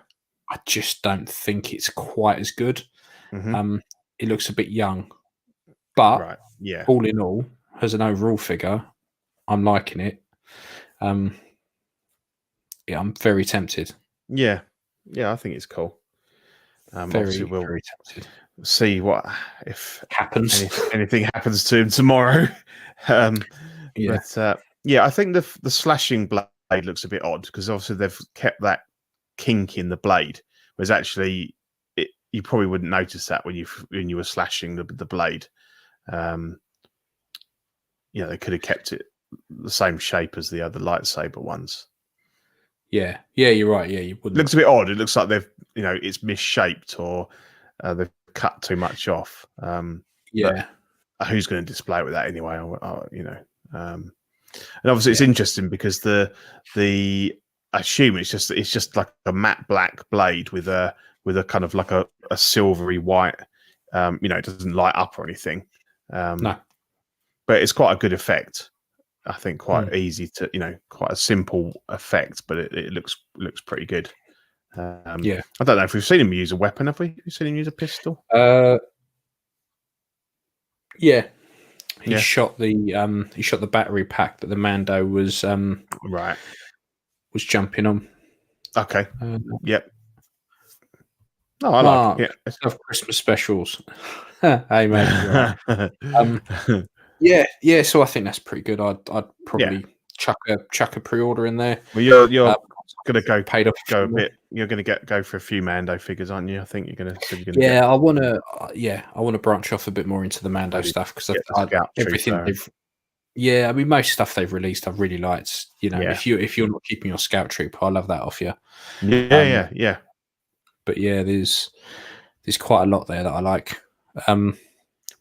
just don't think it's quite as good. It looks a bit young, but all in all, as an overall figure, I'm liking it. I'm very tempted. Yeah, I think it's cool. Very tempted. See what if happens. Anything happens to him tomorrow. But I think the slashing blade looks a bit odd because obviously they've kept that kink in the blade, whereas actually you probably wouldn't notice that when you were slashing the blade. They could have kept it the same shape as the other lightsaber ones. Yeah, you're right. Yeah, you wouldn't. It looks a bit odd. It looks like it's misshaped or they've cut too much off. But who's going to display it with that anyway? And obviously it's interesting because the I assume it's just like a matte black blade with a kind of like a silvery white. It doesn't light up or anything. No, but it's quite a good effect. I think quite easy to, quite a simple effect, but it looks pretty good. I don't know if we've seen him use a weapon. Have we? Have you seen him use a pistol? Yeah. He shot the battery pack that the Mando was was jumping on. Okay. Yep. No, I like it. Yeah. Of Christmas specials. Hey mate. Yeah. So I think that's pretty good. I'd probably chuck a pre-order in there. Well, you're gonna go a bit. You're gonna go for a few Mando figures, aren't you? I think you're gonna. Yeah, I want to branch off a bit more into the Mando stuff because everything they've. Yeah, I mean most stuff they've released I've really liked. If you're not keeping your Scout Trooper, I love that off you. Yeah. But yeah, there's quite a lot there that I like. Well,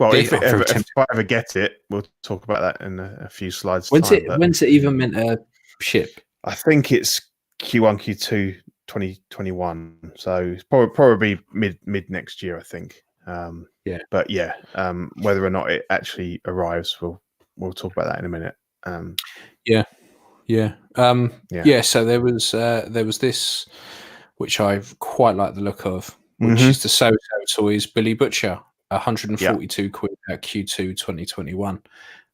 if I ever get it, we'll talk about that in a few slides. When's it even meant to ship? I think it's Q1, Q2, 2021. So it's probably mid next year, I think. But whether or not it actually arrives, we'll talk about that in a minute. So there was this, which I quite like the look of, which is the So Toys Billy Butcher, 142 quid at Q2 2021.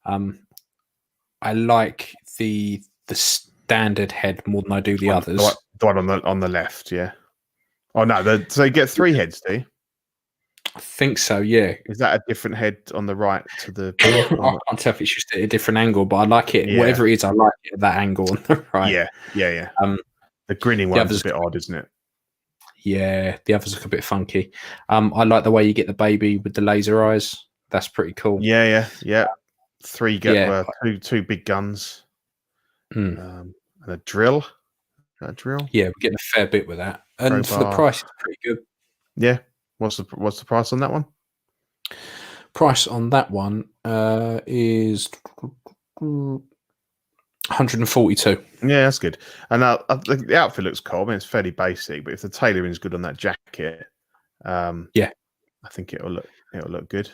I like the standard head more than I do the others. The one on the left, yeah. Oh no, so you get 3 heads, do you? I think so, yeah. Is that a different head on the right to the? I can't tell if it's just at a different angle, but I like it. Yeah. Whatever it is, I like it at that angle on the right. Yeah. The grinning one's a bit odd, isn't it? Yeah, the others look a bit funky. I like the way you get the baby with the laser eyes. That's pretty cool. Yeah. 3 two big guns. And a drill. A drill. Yeah, we're getting a fair bit with that, and for the price, it's pretty good. Yeah. What's the price on that one? Price on that one is 142. Yeah, that's good. And the outfit looks cool. I mean, it's fairly basic, but if the tailoring is good on that jacket, I think it'll look good.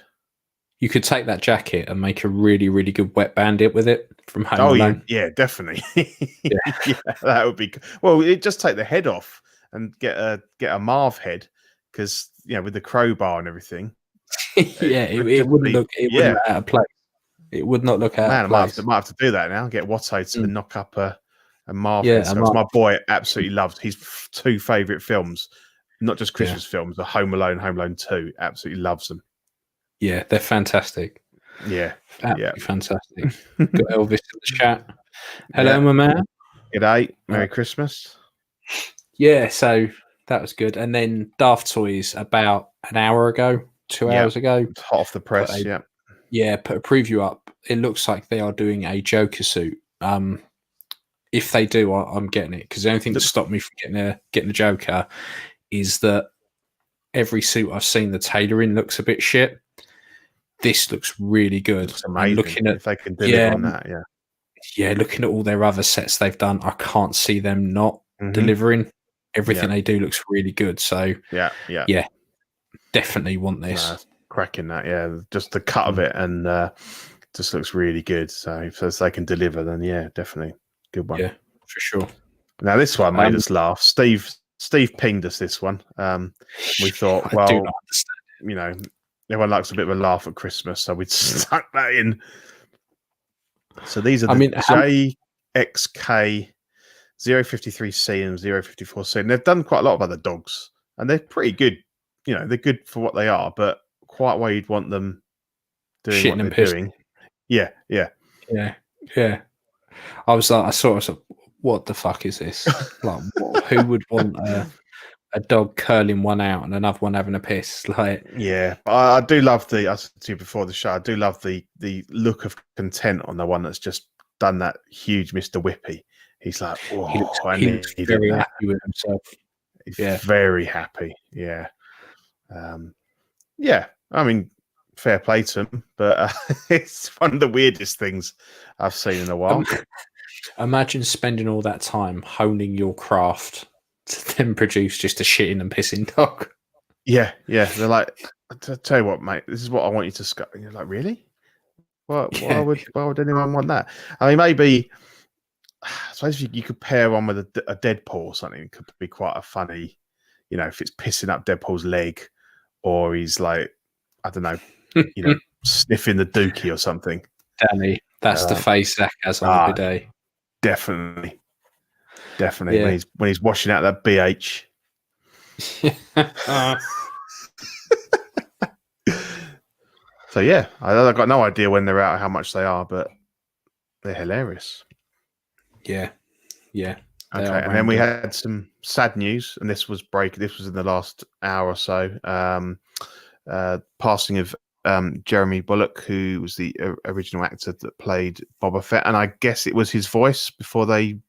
You could take that jacket and make a really, really good wet bandit with it from Home Alone. Yeah, definitely. Yeah, that would be. Well, just take the head off and get a Marv head, because with the crowbar and everything. it wouldn't look out of place. It would not look out of place. I might have to do that now. Get Watto to knock up a Marv head. So my boy absolutely loves his 2 favourite films, not just Christmas films, but Home Alone, Home Alone 2. Absolutely loves them. Yeah, they're fantastic. Yeah, absolutely fantastic. Got Elvis in the chat. Hello, my man. G'day. Merry Christmas. Yeah, so that was good. And then Daft Toys about an hour ago, 2 hours ago. It's hot off the press, put a preview up. It looks like they are doing a Joker suit. If they do, I'm getting it, because the only thing that stopped me from getting the Joker is that every suit I've seen, the tailoring looks a bit shit. This looks really good. It's amazing. Looking at if they can deliver on that, looking at all their other sets they've done, I can't see them not delivering. Everything they do looks really good. So yeah, definitely want this. Cracking that, just the cut of it, and just looks really good. So if they can deliver, then definitely good one. Yeah, for sure. Now this one made us laugh. Steve pinged us this one. We thought, well, everyone likes a bit of a laugh at Christmas, so we'd stuck that in. So these are the JXK 053C and 054C, and they've done quite a lot of other dogs, and they're pretty good. They're good for what they are, but quite where you'd want them doing shitting what they're doing. Yeah. I was like, I saw what the fuck is this? Like, who would want a dog curling one out and another one having a piss? Like, I do love I said to you before the show, I do love the look of content on the one that's just done that huge Mr. Whippy. He's like, whoa, he looks very happy with himself. He's very happy. Yeah. I mean, fair play to him, but it's one of the weirdest things I've seen in a while. Imagine spending all that time honing your craft to then produce just a shitting and pissing dog. Yeah. They're like, tell you what, mate, this is what I want you to sculpt. And you're like, really? Why would anyone want that? I mean, maybe I suppose you could pair one with a Deadpool or something. It could be quite a funny, if it's pissing up Deadpool's leg, or he's like, I don't know, sniffing the dookie or something. Danny, that's the face Zach has on a bidet. Definitely. Yeah. When he's washing out that BH. So yeah, I've got no idea when they're out or how much they are, but they're hilarious. Yeah. Okay, and then we had some sad news, and this was in the last hour or so. Passing of Jeremy Bullock, who was the original actor that played Boba Fett, and I guess it was his voice before they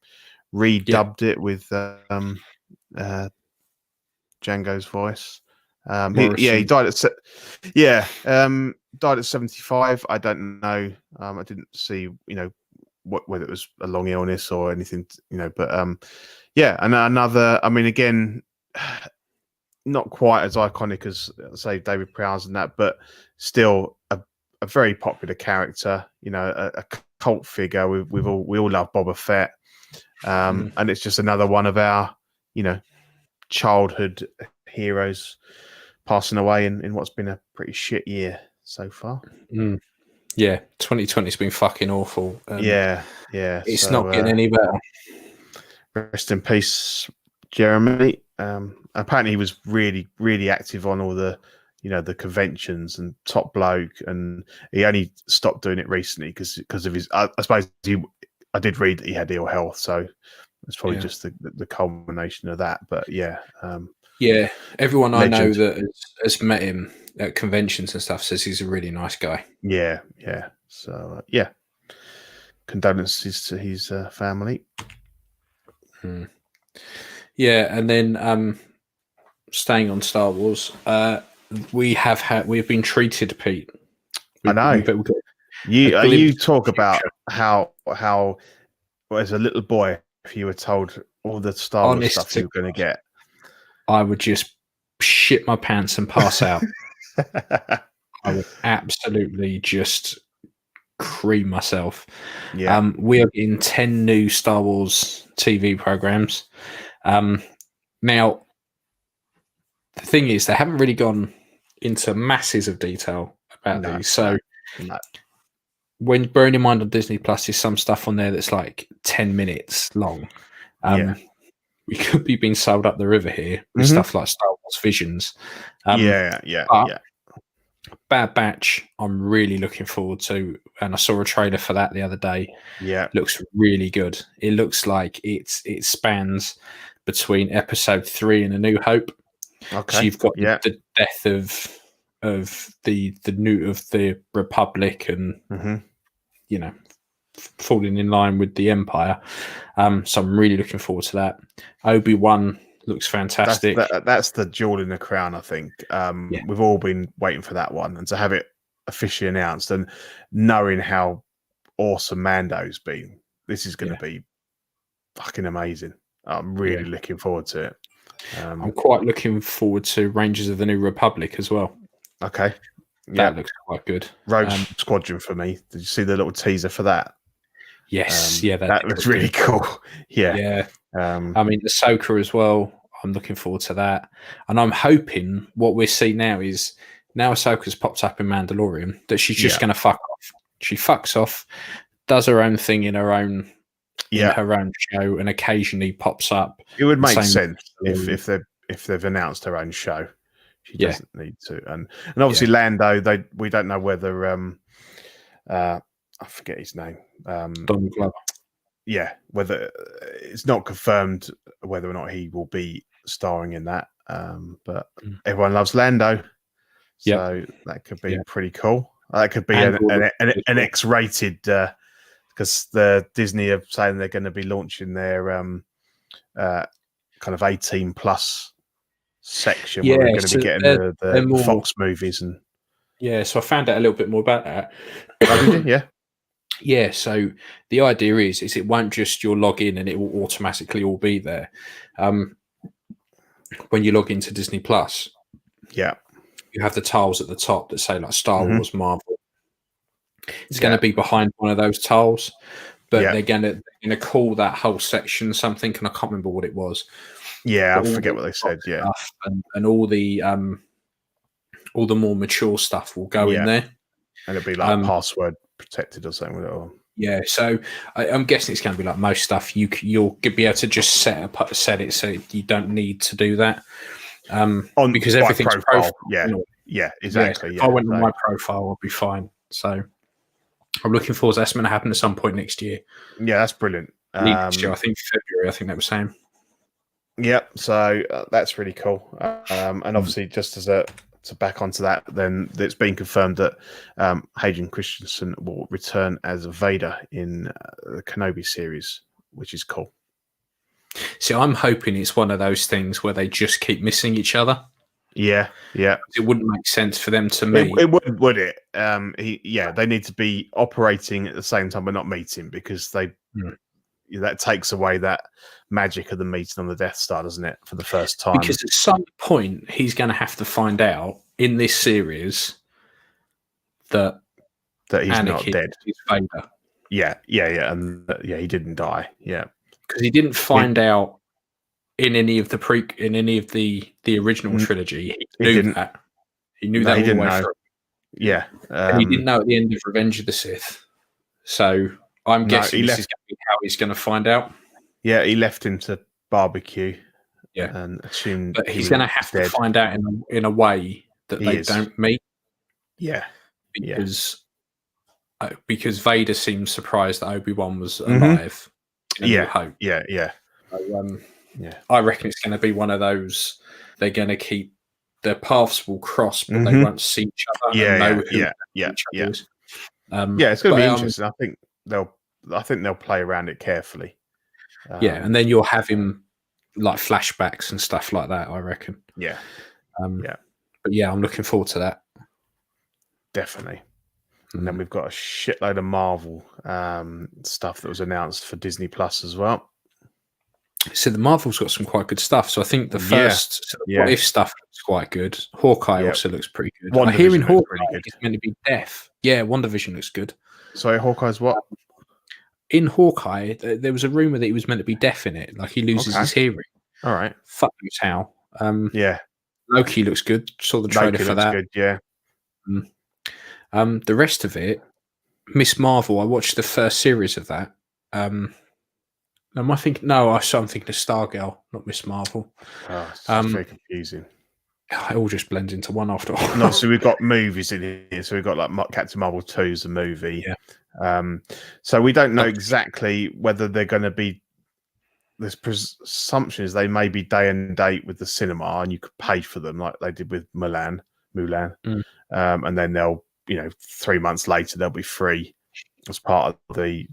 redubbed it with Django's voice. He died at died at 75. I don't know. I didn't see whether it was a long illness or anything, but and another. I mean, again, not quite as iconic as say David Prowse and that, but still a very popular character. A cult figure. We all love Boba Fett, and it's just another one of our childhood heroes passing away in what's been a pretty shit year so far. Yeah, 2020's been fucking awful. Yeah. It's not getting any better. Rest in peace, Jeremy. Apparently he was really, really active on all the, the conventions and top bloke, and he only stopped doing it recently because of his. I suppose I did read that he had ill health, so it's probably just the culmination of that. But everyone legend. I know that has met him at conventions and stuff says he's a really nice guy. Yeah. So condolences to his family. Yeah, and then staying on Star Wars, we've been treated, Pete. I know. You talk about how as a little boy, if you were told all the Star Wars stuff you were going to get, I would just shit my pants and pass out. I would absolutely just cream myself. Yeah. We are getting 10 new Star Wars TV programs. Now, the thing is, they haven't really gone into masses of detail about these. So, when bearing in mind on Disney Plus, there's some stuff on there that's like 10 minutes long. We could be being sold up the river here with stuff like Star Wars Visions. Bad Batch, I'm really looking forward to, and I saw a trailer for that the other day. Yeah, looks really good. It looks like it spans between Episode 3 and A New Hope. Okay, so you've got the death of the Republic, and falling in line with the Empire. So I'm really looking forward to that. Obi-Wan looks fantastic. That's the jewel in the crown, I think. We've all been waiting for that one, and to have it officially announced, and knowing how awesome Mando's been, this is going to be fucking amazing. I'm really looking forward to it. I'm quite looking forward to Rangers of the New Republic as well. Okay. That looks quite good. Rogue Squadron for me. Did you see the little teaser for that? Yes. That looks really cool. Yeah. I mean, Ahsoka as well. I'm looking forward to that. And I'm hoping what we see now is, now Ahsoka's popped up in Mandalorian, that she's just going to fuck off. She fucks off, does her own thing in her own show, and occasionally pops up. It would make sense if they've announced her own show. She doesn't need to. And obviously Lando, we don't know whether I forget his name. Donald Glover. Yeah, whether it's not confirmed whether or not he will be starring in that. But everyone loves Lando. So that could be pretty cool. That could be an X-rated, because the Disney are saying they're going to be launching their kind of 18 plus section where we're going to be getting the Fox movies. And so I found out a little bit more about that. So the idea is it won't just you'll log in and it will automatically all be there. When you log into Disney Plus, you have the tiles at the top that say like Star Wars, Marvel, It's going to be behind one of those tiles, but they're going to call that whole section something, and I can't remember what it was. Yeah, I forget what they said. Yeah, and all the more mature stuff will go in there, and it'll be like password protected or something with it. Or... Yeah, so I'm guessing it's going to be like most stuff. You'll be able to just set it so you don't need to do that. Because everything's profile. Yeah, exactly. If I went on my profile, I'll be fine. So I'm looking forward to that's going to happen at some point next year. Yeah, that's brilliant. Next year, I think February. I think they were saying. Yep. So that's really cool. And obviously, just as to back onto that, then it's been confirmed that Hayden Christensen will return as Vader in the Kenobi series, which is cool. See, I'm hoping it's one of those things where they just keep missing each other. Yeah. It wouldn't make sense for them to meet. It wouldn't, would it? They need to be operating at the same time but not meeting, because that takes away that magic of the meeting on the Death Star, doesn't it, for the first time? Because at some point he's going to have to find out in this series that he's Anakin not dead. Is Vader. Yeah, and he didn't die. Yeah, because he didn't find out in any of the original trilogy. He knew that. He knew that all the way through. Yeah, and he didn't know at the end of Revenge of the Sith. So I'm guessing this is going to be how he's going to find out. Yeah, he left him to barbecue. Yeah, and assumed, but he's going to have to find out in a way that they don't meet. Yeah, because Vader seems surprised that Obi-Wan was alive. Yeah. So, I reckon it's going to be one of those. They're going to keep their paths will cross, but they won't see each other. It's going to be interesting. I think they'll play around it carefully. And then you'll have him like flashbacks and stuff like that, I reckon. Yeah. But I'm looking forward to that. Definitely. And then we've got a shitload of Marvel stuff that was announced for Disney Plus as well. So the Marvel's got some quite good stuff. So I think the first What If stuff looks quite good. Hawkeye also looks pretty good. I hear in Hawkeye he's meant to be deaf. Yeah, WandaVision looks good. Sorry, Hawkeye's what? In Hawkeye, there was a rumor that he was meant to be deaf in it, like he loses his hearing. All right. Fuck knows how. Loki looks good. Saw the trailer for that. Good, yeah. The rest of it, Miss Marvel, I watched the first series of that. I'm thinking of Stargirl, not Miss Marvel. Oh, it's very confusing. It all just blends into one after all. No, so we've got movies in here. So we've got like Captain Marvel 2 is a movie. Yeah. So we don't know exactly whether they're going to be. This presumption is they may be day and date with the cinema, and you could pay for them like they did with Mulan, and then they'll, 3 months later they'll be free as part of the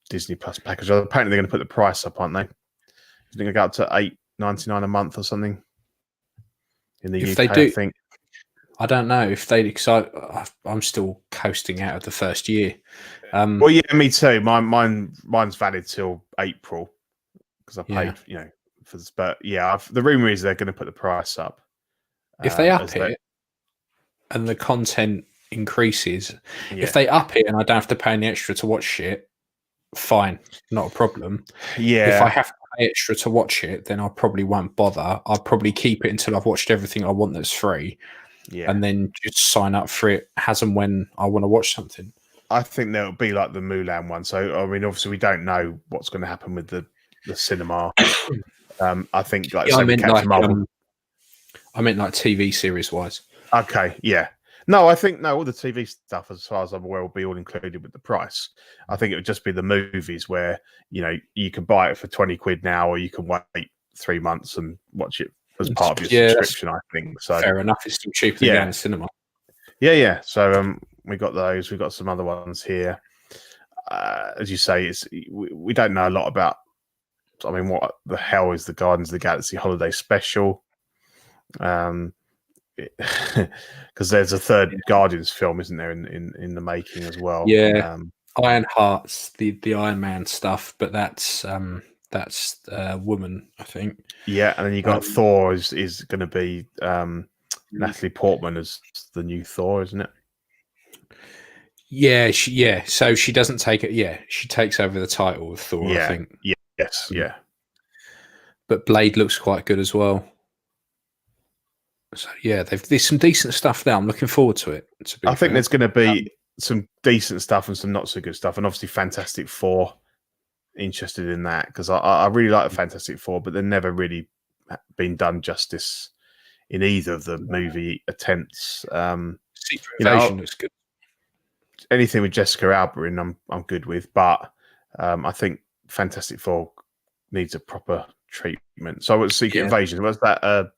Disney Plus package. Apparently they're going to put the price up, aren't they? They're going to go up to $8.99 a month or something in the UK. They do, I think. I don't know if they. Because I'm still coasting out of the first year. Well, yeah, me too. Mine's valid till April because I paid, for this. But the rumor is they're going to put the price up. If they up it and the content increases, if they up it and I don't have to pay any extra to watch shit, fine, not a problem. Yeah. If I have to pay extra to watch it, then I probably won't bother. I'll probably keep it until I've watched everything I want that's free. Yeah. And then just sign up for it as and when I want to watch something. I think that'll be like the Mulan one. So, I mean, obviously we don't know what's going to happen with the cinema. I think I meant like TV series wise. Okay, yeah. No, I think all the TV stuff, as far as I'm aware, will be all included with the price. I think it would just be the movies where, you can buy it for 20 quid now, or you can wait 3 months and watch it as part of your subscription, I think. So fair enough. It's still cheaper than going to cinema. Yeah. So we got those. We got some other ones here. As you say, we don't know a lot about. I mean, what the hell is the Guardians of the Galaxy Holiday Special? Because there's a third Guardians film, isn't there, in the making as well? Yeah, Iron Heart's the Iron Man stuff, but that's Woman, I think. Yeah, and then you got Thor is going to be Natalie Portman as the new Thor, isn't it? Yeah. So she doesn't take it. Yeah, she takes over the title of Thor. Yeah. I think. Yes. Yeah. But Blade looks quite good as well. So yeah, there's some decent stuff there. I'm looking forward to it. I think there's going to be some decent stuff and some not so good stuff, and obviously Fantastic Four. Interested in that because I really like the Fantastic Four, but they've never really been done justice in either of the movie attempts. Secret Invasion looks good. Anything with Jessica Alba in, I'm good with, but I think Fantastic Four needs a proper treatment. So what's Secret Invasion? What's that?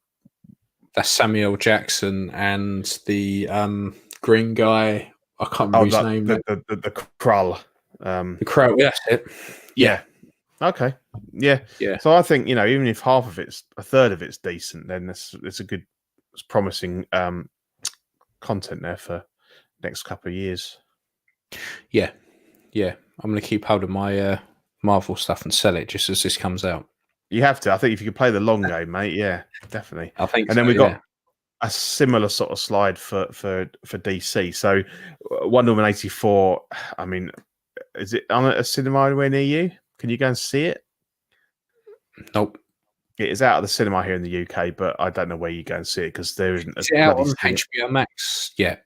That's Samuel Jackson and the green guy. I can't remember his name. The Krull. The Krull. That's it. Yeah. Okay. Yeah. So I think even if a third of it's decent, then it's promising content there for next couple of years. Yeah. I'm going to keep hold of my Marvel stuff and sell it just as this comes out. You have to. I think if you could play the long game, mate. Yeah, definitely. I think. And then we've got a similar sort of slide for DC. So Wonder Woman 84. I mean, is it on a cinema anywhere near you? Can you go and see it? Nope. It is out of the cinema here in the UK, but I don't know where you go and see it because there isn't. Is it out on HBO Max? Yeah.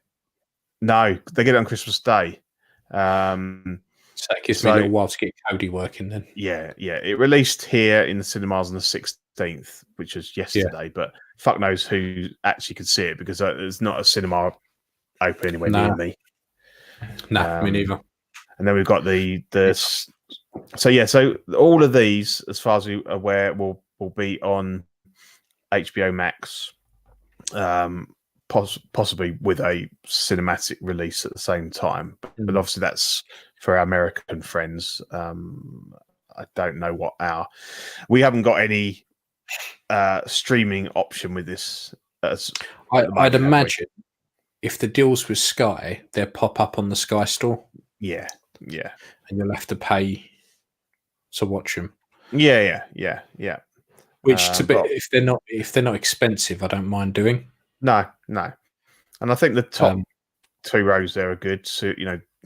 No, they get it on Christmas Day. So it gives me a little while to get Cody working then. Yeah. It released here in the cinemas on the 16th, which was yesterday, but fuck knows who actually could see it because there's not a cinema open anywhere near me. No, me neither. And then we've got so all of these, as far as we're aware, will be on HBO Max, possibly with a cinematic release at the same time. But obviously that's for our American friends. I don't know we haven't got any streaming option with this. I'd imagine if the deal's with Sky, they'll pop up on the Sky store. Yeah. And you'll have to pay to watch them. Yeah. Which if they're not expensive, I don't mind doing. No. And I think the top two rows there are good. So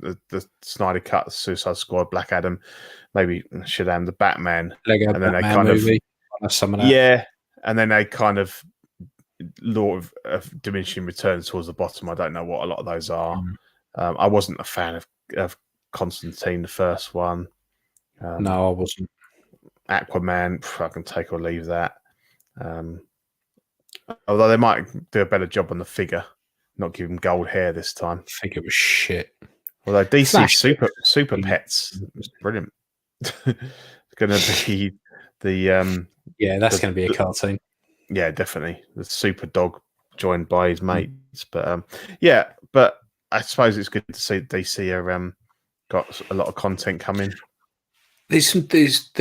the Snyder Cut, Suicide Squad, Black Adam, maybe Shazam, the Batman, Lego and then then Batman movie. Some of that. Yeah, and then they kind of law of diminishing returns towards the bottom. I don't know what a lot of those are. I wasn't a fan of Constantine, the first one. No, I wasn't. Aquaman, I can take or leave that. Although they might do a better job on the figure, not give him gold hair this time. The figure was shit. Although DC Super Pets was brilliant. It's going to be the that's going to be a cartoon. Yeah, definitely the super dog joined by his mates. But but I suppose it's good to see DC are got a lot of content coming. There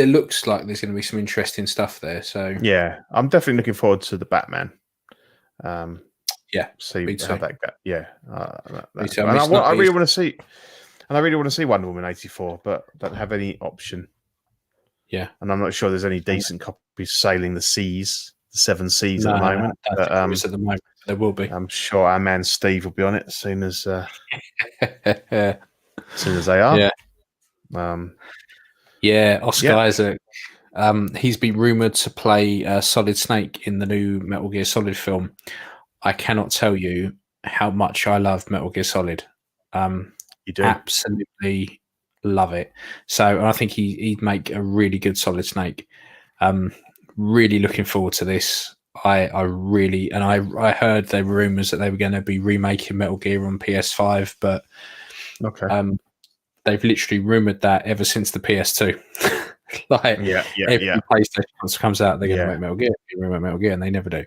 looks like there's going to be some interesting stuff there. So yeah, I'm definitely looking forward to the Batman. See how that goes. Yeah, I really want to see, and I really want to see Wonder Woman 84, but don't have any option. Yeah, and I'm not sure there's any decent copies sailing the seas, the seven seas at the moment. But, at the moment, there will be. I'm sure our man Steve will be on it as soon as they are. Yeah. Oscar Isaac. He's been rumored to play Solid Snake in the new Metal Gear Solid film. I cannot tell you how much I love Metal Gear Solid. You do? Absolutely love it. So I think he'd make a really good Solid Snake. Really looking forward to this. I heard there were rumors that they were going to be remaking Metal Gear on PS5, but they've literally rumored that ever since the PS2. Every PlayStation comes out, they're going to make Metal Gear, remake Metal Gear, and they never do.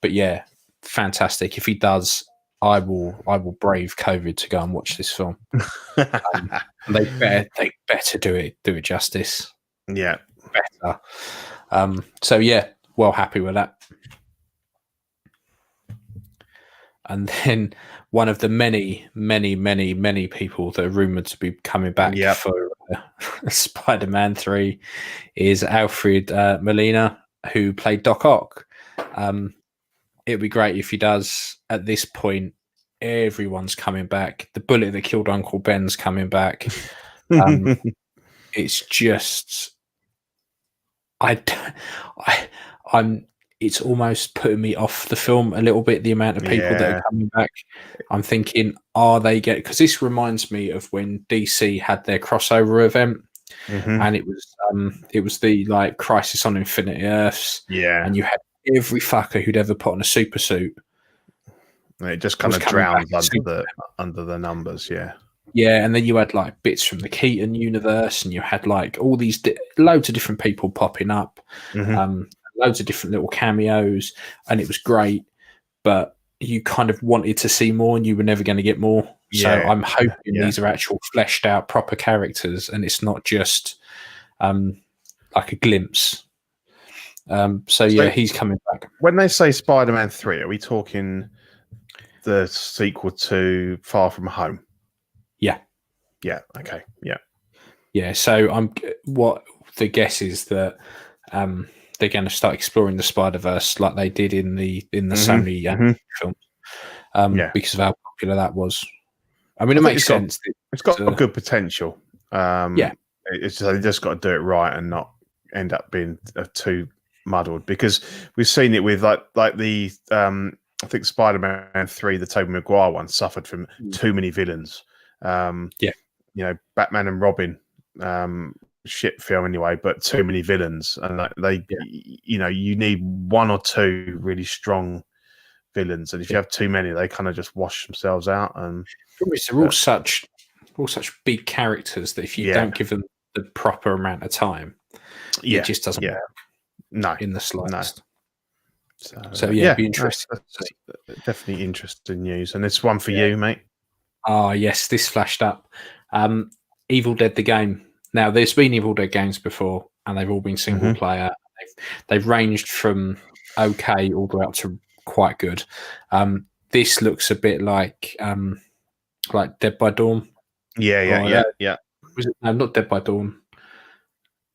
But yeah, fantastic. If he does, I will brave COVID to go and watch this film. They better do it justice. Yeah, better. So yeah, well happy with that. And then one of the many people that are rumored to be coming back for Spider-Man 3 is Alfred Molina, who played Doc Ock. It'd be great if he does. At this point, everyone's coming back. The bullet that killed Uncle Ben's coming back. It's just, it's almost putting me off the film a little bit, the amount of people that are coming back. I'm thinking, are they because this reminds me of when DC had their crossover event, and it was the like Crisis on Infinite Earths, and you had every fucker who'd ever put on a super suit. It just kind of drowns under the numbers, Yeah, and then you had like bits from the Keaton universe, and you had like all these loads of different people popping up, loads of different little cameos, and it was great. But you kind of wanted to see more, and you were never going to get more. So I'm hoping these are actual fleshed out, proper characters, and it's not just like a glimpse. So he's coming back. When they say Spider-Man 3, are we talking the sequel to Far From Home? Yeah. Okay. Yeah. So what the guess is that they're going to start exploring the Spider-Verse like they did in the Sony films, because of how popular that was. I mean, it makes sense. It's got a good potential. It's just, they just got to do it right and not end up being too muddled, because we've seen it with like the I think Spider-Man 3, the Tobey Maguire one, suffered from too many villains. You know, Batman and Robin, shit film anyway, but too many villains, and you know, you need one or two really strong villains, and if you have too many, they kind of just wash themselves out. And they're all such big characters that if you don't give them the proper amount of time, it just doesn't work. No, in the slightest. No. So it'd be interesting. That's definitely interesting news, and it's one for you, mate. Oh yes, this flashed up. Evil Dead the game. Now, there's been Evil Dead games before, and they've all been single player. They've ranged from okay all the way up to quite good. This looks a bit like Dead by Dawn. Yeah. Was it? No, not Dead by Dawn.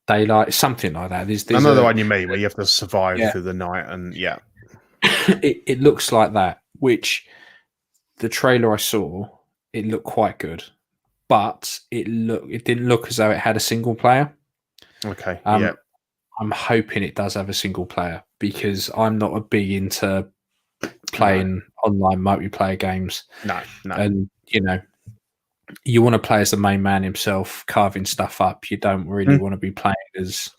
Daylight, something like that. There's another one you mean where you have to survive through the night, and it looks like that. Which the trailer I saw, it looked quite good, but it didn't look as though it had a single player. Okay. I'm hoping it does have a single player, because I'm not a big into playing online multiplayer games. No. And you know, you want to play as the main man himself, carving stuff up. You don't really want to be playing as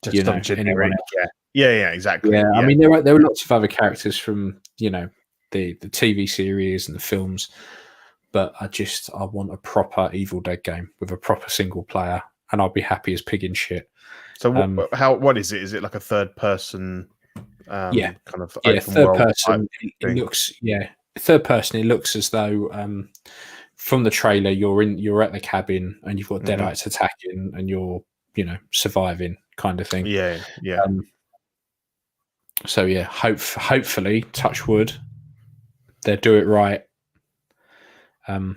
just anyone else. Yeah, exactly. Yeah, I mean, there were lots of other characters from the TV series and the films, but I want a proper Evil Dead game with a proper single player, and I'll be happy as pig in shit. So what is it? Is it like a third person? Kind of third person. It looks third person. It looks as though from the trailer you're at the cabin and you've got Deadites attacking and you're surviving, kind of thing. So hopefully, touch wood, they'll do it right. I'm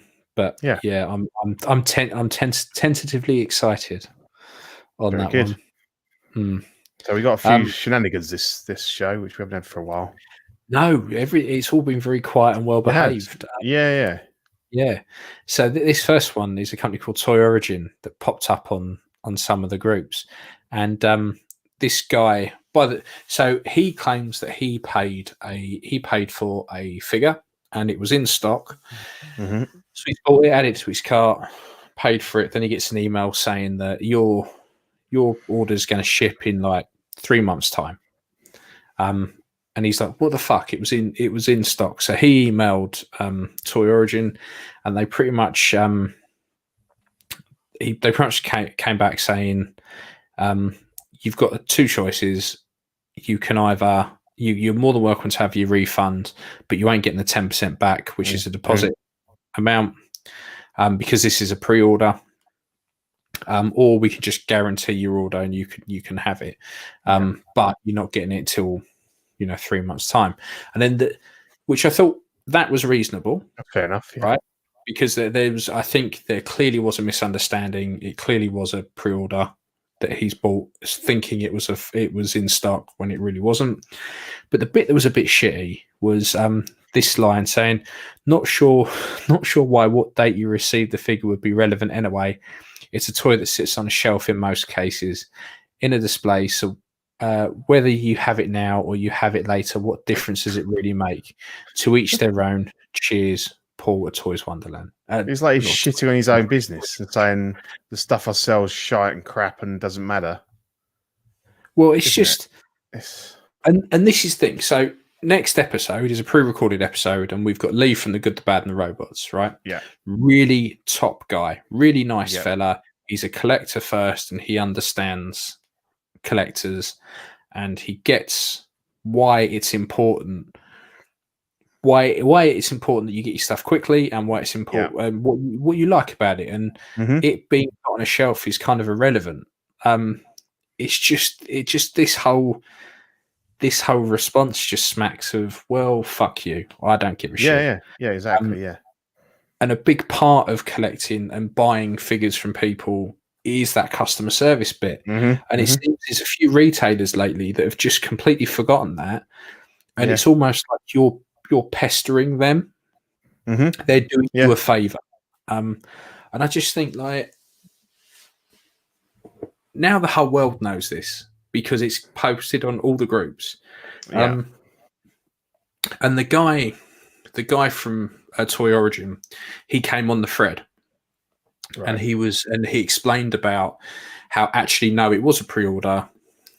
tentatively excited on Very that good. one. So we got a few shenanigans this show, which we haven't had for a while. No, it's all been very quiet and well behaved. Yeah. So this first one is a company called Toy Origin that popped up on some of the groups, and this guy so he claims that he paid for a figure and it was in stock. So he bought it, added it to his cart, paid for it. Then he gets an email saying that your order's going to ship in like 3 months' time. And he's like, "What the fuck? It was in stock." So he emailed Toy Origin, and they pretty much came back saying, "You've got two choices. You can either you're more than welcome to have your refund, but you ain't getting the 10% back, which is a deposit amount, because this is a pre-order, or we can just guarantee your order and you can have it, but you're not getting it till 3 months' time." And then which I thought that was reasonable. Fair enough, right? Because I think there clearly was a misunderstanding. It clearly was a pre-order that he's bought, thinking it was in stock when it really wasn't. But the bit that was a bit shitty was this line saying, not sure why what date you received the figure would be relevant anyway. It's a toy that sits on a shelf in most cases in a display. So whether you have it now or you have it later, what difference does it really make? To each their own. Cheers, Paul at Toys Wonderland. It's like he's shitting on his own business and saying the stuff I sell is shite and crap and doesn't matter. Well, it's just... And this is the thing. So next episode is a pre-recorded episode, and we've got Lee from The Good, the Bad, and the Robots, right? Yeah. Really top guy. Really nice fella. He's a collector first, and he understands collectors, and he gets why it's important. Why it's important that you get your stuff quickly, and why it's important, and what you like about it, and it being on a shelf is kind of irrelevant. It's just this whole response just smacks of, well, fuck you. I don't give a shit. Yeah, exactly. Yeah. And a big part of collecting and buying figures from people is that customer service bit. And it seems there's a few retailers lately that have just completely forgotten that. And it's almost like you're pestering them. They're doing you a favor. And I just think, like, now the whole world knows this because it's posted on all the groups. And the guy from Toy Origin, he came on the thread, and he explained about how actually no, it was a pre-order,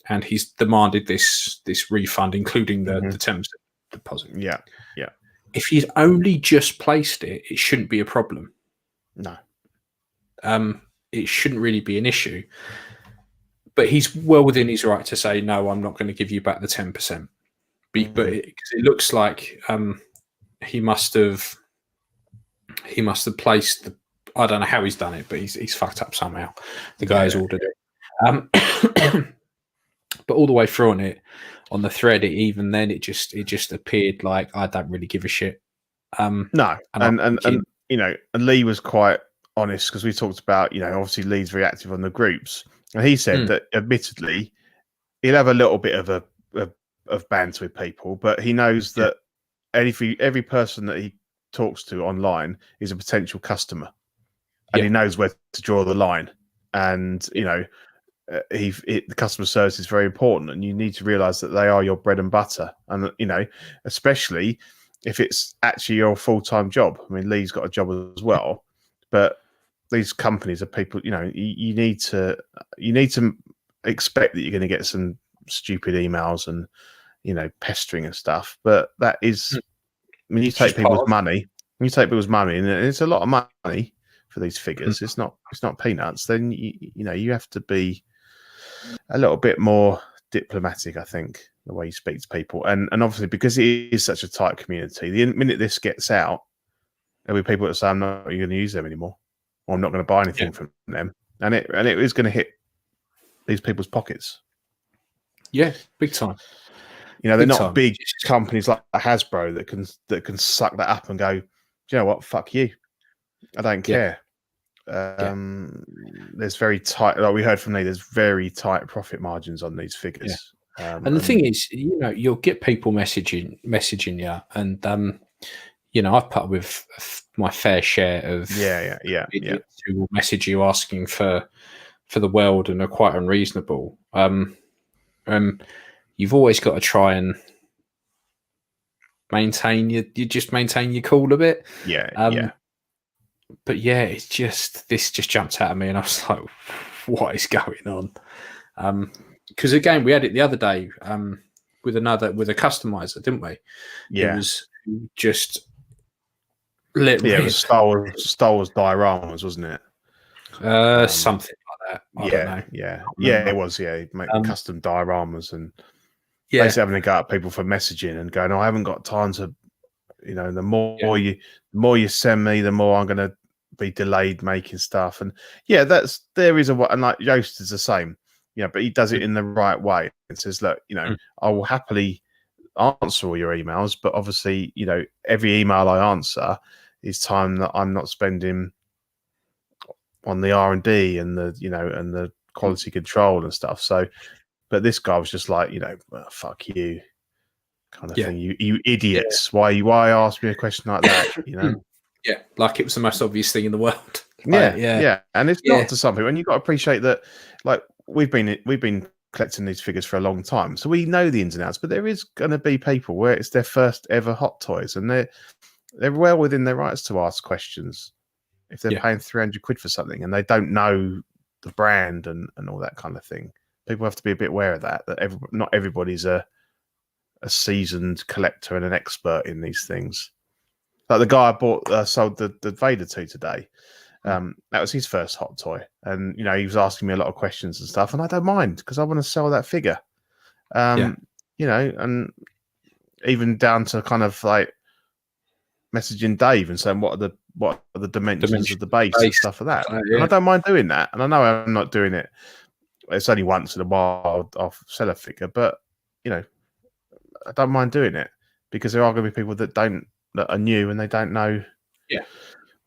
and he's demanded this refund, including the 10% deposit. Yeah. If he'd only just placed it, it shouldn't be a problem. No. It shouldn't really be an issue. But he's well within his right to say, no, I'm not going to give you back the 10%. But it looks like he must have placed the. I don't know how he's done it, but he's fucked up somehow. The guy has ordered it. But all the way through on the thread, it just appeared like I don't really give a shit. No, and you know, and Lee was quite honest because we talked about, you know, obviously Lee's very active on the groups. And he said that, admittedly, he'll have a little bit of banter with people, but he knows that every person that he talks to online is a potential customer, and he knows where to draw the line. And you know, the customer service is very important, and you need to realise that they are your bread and butter. And you know, especially if it's actually your full-time job. I mean, Lee's got a job as well, but these companies are people, you know, you need to expect that you're going to get some stupid emails and, you know, pestering and stuff. But that is, I mean, you take people's money, and it's a lot of money for these figures. It's not peanuts. Then you know, you have to be a little bit more diplomatic, I think, the way you speak to people. And obviously, because it is such a tight community, the minute this gets out, there'll be people that say, I'm not going to use them anymore, or I'm not going to buy anything from them. And it is going to hit these people's pockets. Yeah, big time. You know, they're not big companies like Hasbro that can suck that up and go, do you know what? Fuck you. I don't care. There's very tight, like we heard from Lee, there's very tight profit margins on these figures. And the thing is, you know, you'll get people messaging you, and you know, I've put up with my fair share of idiots who will message you asking for the world and are quite unreasonable. You've always got to try and maintain your cool a bit. But yeah, this just jumped out at me, and I was like, what is going on? Because again, we had it the other day with a customizer, didn't we? Yeah. It was just it was Star Wars dioramas, wasn't it? Something like that. I don't know. It was. Yeah, make custom dioramas and basically having to go at people for messaging and going, "Oh, I haven't got time to." You know, the more you send me, the more I'm going to be delayed making stuff. And there is and like Yoast is the same. Yeah, but he does it in the right way. It says, look, you know, I will happily answer all your emails, but obviously, you know, every email I answer is time that I'm not spending on the R&D and the quality control and stuff. So, but this guy was just like, you know, fuck you. kind of thing. You idiots! Why ask me a question like that? You know? Yeah, like it was the most obvious thing in the world. Yeah. And it's not to some people, and you've got to appreciate that. Like we've been collecting these figures for a long time, so we know the ins and outs. But there is going to be people where it's their first ever Hot Toys, and they're well within their rights to ask questions if they're paying 300 quid for something and they don't know the brand and all that kind of thing. People have to be a bit aware of that. Not everybody's a seasoned collector and an expert in these things. Like the guy I sold the Vader to today. That was his first Hot Toy, and he was asking me a lot of questions and stuff, and I don't mind because I want to sell that figure. And even down to kind of like messaging Dave and saying what are the dimensions of the base and stuff like that. And I don't mind doing that, and I know I'm not doing it. It's only once in a while I'll sell a figure, but I don't mind doing it because there are going to be people that are new and they don't know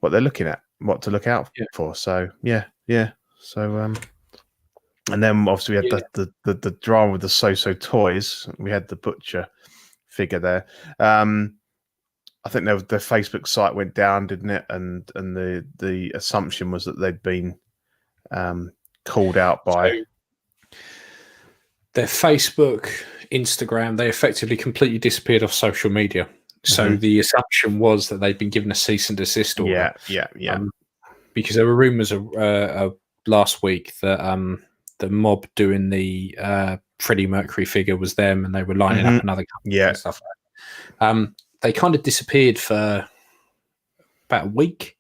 what they're looking at, what to look out for. So so and then obviously we had the drama with the So Toys. We had the Butcher figure there. I think their Facebook site went down, didn't it? And the assumption was that they'd been called out by their Facebook, Instagram. They effectively completely disappeared off social media. So the assumption was that they'd been given a cease and desist order. Because there were rumours last week that the mob doing the Freddie Mercury figure was them, and they were lining up another company and stuff like that. They kind of disappeared for about a week.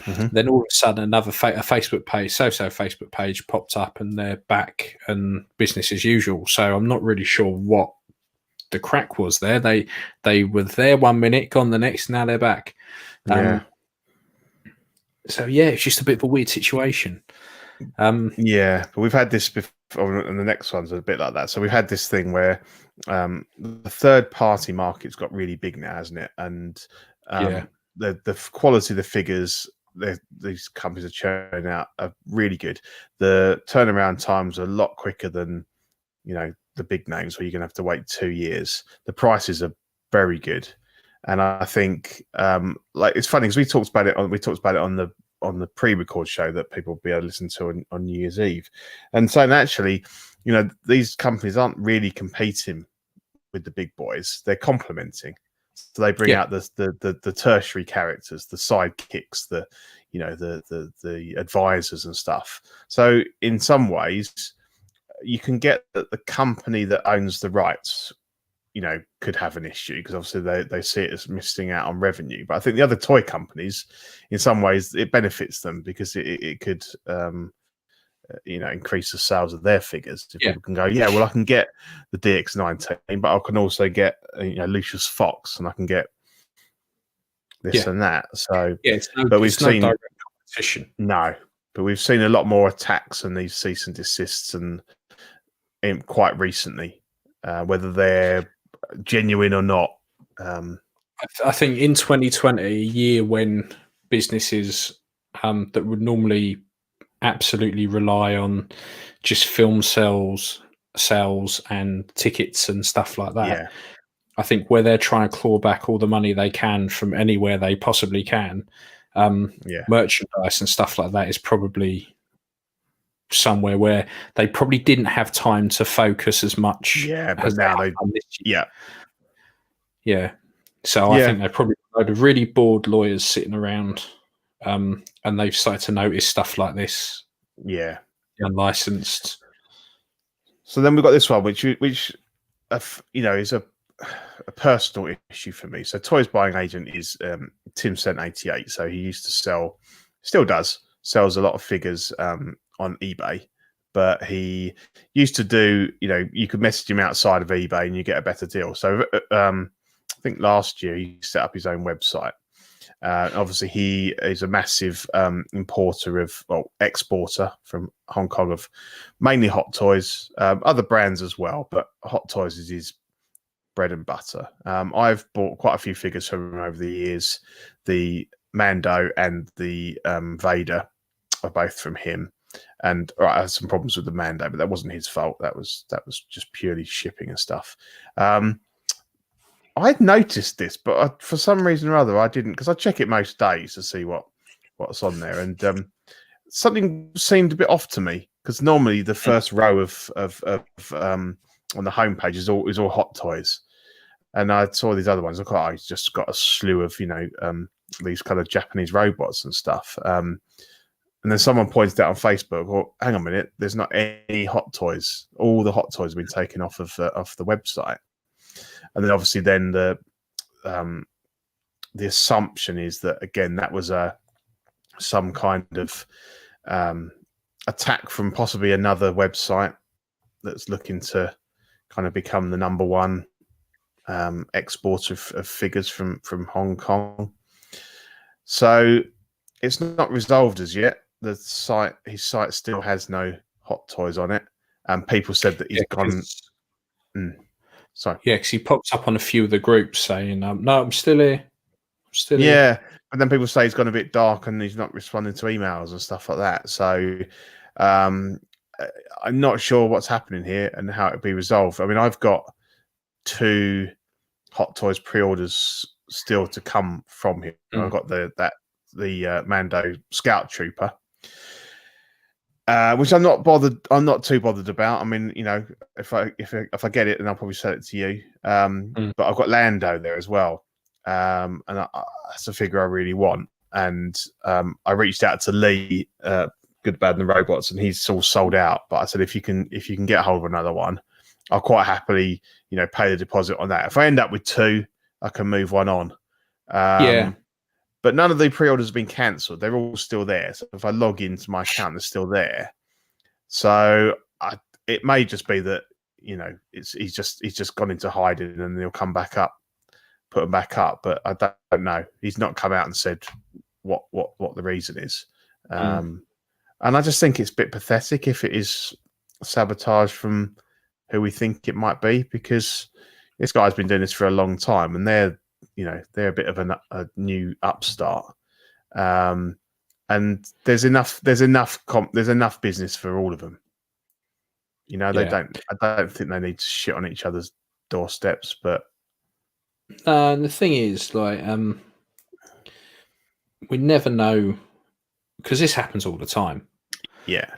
Then all of a sudden, another Facebook page, Facebook page popped up, and they're back and business as usual. So I'm not really sure what the crack was there. They were there 1 minute, gone the next. Now they're back. So it's just a bit of a weird situation. But we've had this before, and the next one's a bit like that. So we've had this thing where the third-party market's got really big now, hasn't it? And the quality of the figures these companies are churning out are really good. The turnaround times are a lot quicker than the big names where you're going to have to wait 2 years. The prices are very good, and I think it's funny because we talked about it on the pre-record show that people will be able to listen to on New Year's Eve, and saying actually, these companies aren't really competing with the big boys; they're complementing. So they bring out the tertiary characters, the sidekicks, the advisors and stuff. So in some ways, you can get that the company that owns the rights, could have an issue because obviously they see it as missing out on revenue. But I think the other toy companies, in some ways, it benefits them because it could increase the sales of their figures. If people can go, I can get the DX19, but I can also get Lucius Fox, and I can get this and that. So we've seen direct competition. No, but we've seen a lot more attacks and these cease and desists, and quite recently, whether they're genuine or not. I think in 2020, a year when businesses that would normally absolutely rely on just film sales and tickets and stuff like that. I think where they're trying to claw back all the money they can from anywhere they possibly can, merchandise and stuff like that is probably somewhere where they probably didn't have time to focus as much. But now So I think they probably got a load of really bored lawyers sitting around. And they've started to notice stuff like this. Unlicensed. So then we've got this one, which is a personal issue for me. So Toys Buying Agent is Tim Cent 88. So he used to sells a lot of figures on eBay, but he used to do, you could message him outside of eBay and you get a better deal. So I think last year he set up his own website. Obviously, he is a massive exporter from Hong Kong of mainly Hot Toys, other brands as well, but Hot Toys is his bread and butter. I've bought quite a few figures from him over the years. The Mando and the Vader are both from him. And I had some problems with the Mando, but that wasn't his fault. That was just purely shipping and stuff. I'd noticed this, but for some reason or other, I didn't, because I check it most days to see what's on there, and something seemed a bit off to me, because normally the first row of on the homepage is all Hot Toys, and I saw these other ones. I thought, he's just got a slew of these kind of Japanese robots and stuff. And then someone pointed out on Facebook, well, hang on a minute, there's not any Hot Toys. All the Hot Toys have been taken off of the website. And then obviously then the assumption is that, again, that was some kind of attack from possibly another website that's looking to kind of become the number one exporter of figures from Hong Kong. So it's not resolved as yet. His site still has no Hot Toys on it, and people said that he's gone. Sorry. Yeah, because he pops up on a few of the groups saying, "No, I'm still here. I'm still here." Yeah, and then people say he's gone a bit dark and he's not responding to emails and stuff like that. So I'm not sure what's happening here and how it'll be resolved. I mean, I've got 2 Hot Toys pre-orders still to come from him. I've got the Mando Scout Trooper, which I'm not bothered. I'm not too bothered about. I mean, if I get it, then I'll probably sell it to you. But I've got Lando there as well, and that's a figure I really want. And I reached out to Lee, Good, Bad, and the Robots, and he's all sold out. But I said, if you can get hold of another one, I'll quite happily, pay the deposit on that. If I end up with 2, I can move one on. Yeah. But none of the pre-orders have been cancelled. They're all still there. So if I log into my account, they're still there. So it may just be that, he's just gone into hiding and he'll come back up, put them back up. But I don't know. He's not come out and said what the reason is. And I just think it's a bit pathetic if it is sabotage from who we think it might be, because this guy's been doing this for a long time, and they're a bit of a new upstart, and there's enough business for all of them. I don't think they need to shit on each other's doorsteps. But the thing is, we never know, because this happens all the time. Yeah,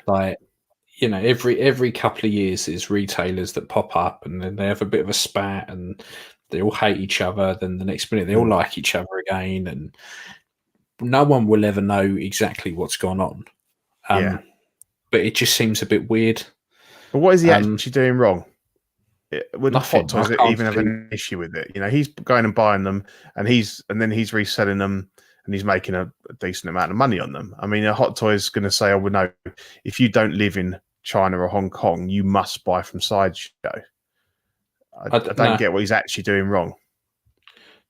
every couple of years there's retailers that pop up and then they have a bit of a spat and they all hate each other. Then the next minute they all like each other again, and no one will ever know exactly what's gone on. But it just seems a bit weird. But what is he actually doing wrong? Would the nothing. Hot Toys even have an issue with it? He's going and buying them, and then he's reselling them, and he's making a decent amount of money on them. I mean, a Hot Toy is going to say, "Oh, well, no, if you don't live in China or Hong Kong, you must buy from Sideshow." I don't get what he's actually doing wrong.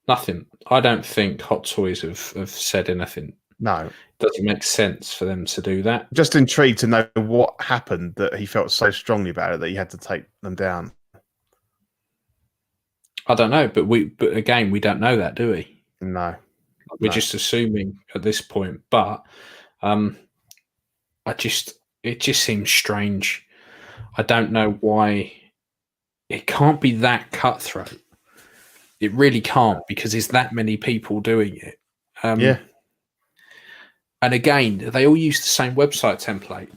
Nothing. I don't think Hot Toys have said anything. No. It doesn't make sense for them to do that. Just intrigued to know what happened that he felt so strongly about it that he had to take them down. I don't know, but again, we don't know that, do we? No. We're just assuming at this point. But it just seems strange. I don't know why. It can't be that cutthroat. It really can't, because there's that many people doing it. Yeah. And again, they all use the same website template,